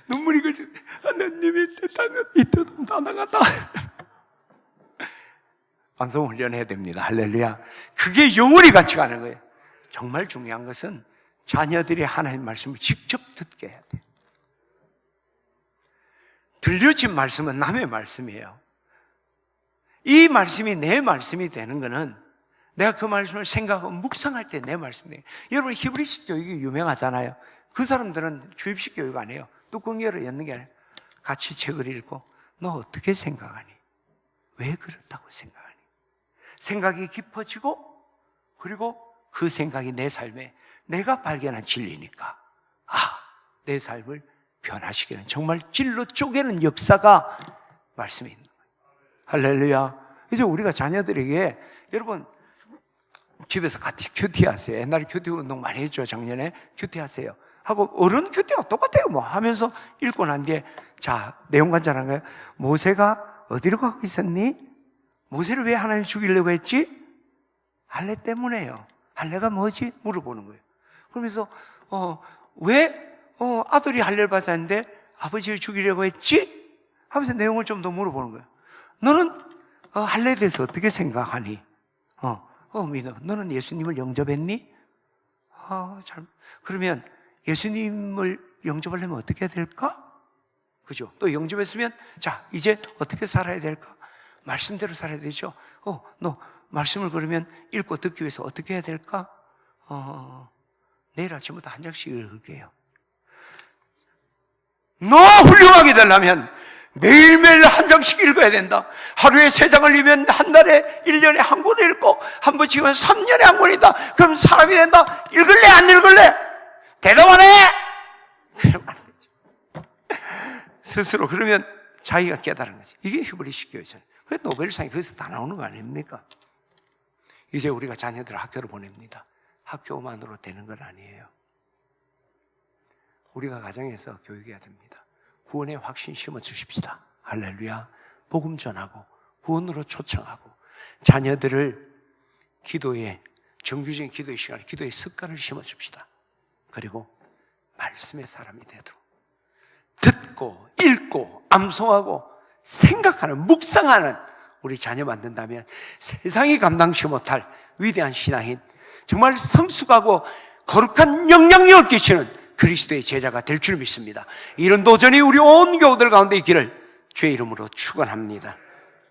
눈물이 그치. 하나님의 뜻하면 이 뜻은 다 나간다. 암송 훈련해야 됩니다. 할렐루야. 그게 영원히 같이 가는 거예요. 정말 중요한 것은 자녀들이 하나님 말씀을 직접 듣게 해야 돼요. 들려진 말씀은 남의 말씀이에요. 이 말씀이 내 말씀이 되는 거는 내가 그 말씀을 생각하고 묵상할 때 내 말씀이에요. 여러분 히브리식 교육이 유명하잖아요. 그 사람들은 주입식 교육 안 해요. 뚜껑 열어 였는 게 아니라 같이 책을 읽고 너 어떻게 생각하니? 왜 그렇다고 생각하니? 생각이 깊어지고, 그리고 그 생각이 내 삶에 내가 발견한 진리니까 내 삶을 변화시키는, 정말 찔러 쪼개는 역사가 말씀에 있는 거예요. 할렐루야. 이제 우리가 자녀들에게, 여러분 집에서 같이 큐티 하세요. 옛날에 큐티 운동 많이 했죠. 작년에 큐티 하세요 하고, 어른 큐티하고 똑같아요. 뭐 하면서 읽고 난 뒤에 자, 내용 간단한 거예요. 모세가 어디로 가고 있었니? 모세를 왜 하나님 죽이려고 했지? 할례 때문에요. 할례가 뭐지? 물어보는 거예요. 그러면서 왜 아들이 할례를 받았는데 아버지를 죽이려고 했지? 하면서 내용을 좀 더 물어보는 거예요. 너는 할례에 대해서 어떻게 생각하니? 민호, 너는 예수님을 영접했니? 그러면 예수님을 영접하려면 어떻게 해야 될까? 그죠? 또 영접했으면 자, 이제 어떻게 살아야 될까? 말씀대로 살아야 되죠. 너 말씀을 그러면 읽고 듣기 위해서 어떻게 해야 될까? 내일 아침부터 한 장씩 읽을게요. 너 훌륭하게 되려면 매일매일 한 장씩 읽어야 된다. 하루에 3장을 읽으면 한 달에 1년에 한 권을 읽고, 한 번 찍으면 3년에 한 권이다. 그럼 사람이 된다. 읽을래 안 읽을래? 대답 안 해? 그러면 안 되죠. 스스로 그러면 자기가 깨달은 거지. 이게 히브리식 교회잖아요. 그래서 노벨상이 거기서 다 나오는 거 아닙니까? 이제 우리가 자녀들을 학교로 보냅니다. 학교만으로 되는 건 아니에요. 우리가 가정에서 교육해야 됩니다. 구원의 확신 심어 주십시다. 할렐루야. 복음 전하고 구원으로 초청하고, 자녀들을 기도에, 정규적인 기도의 시간에 기도의 습관을 심어 줍시다. 그리고 말씀의 사람이 되도록 듣고 읽고 암송하고 생각하는, 묵상하는 우리 자녀 만든다면 세상이 감당치 못할 위대한 신앙인, 정말 성숙하고 거룩한 영향력을 끼치는 그리스도의 제자가 될 줄 믿습니다. 이런 도전이 우리 온 교우들 가운데 있기를 주의 이름으로 축원합니다.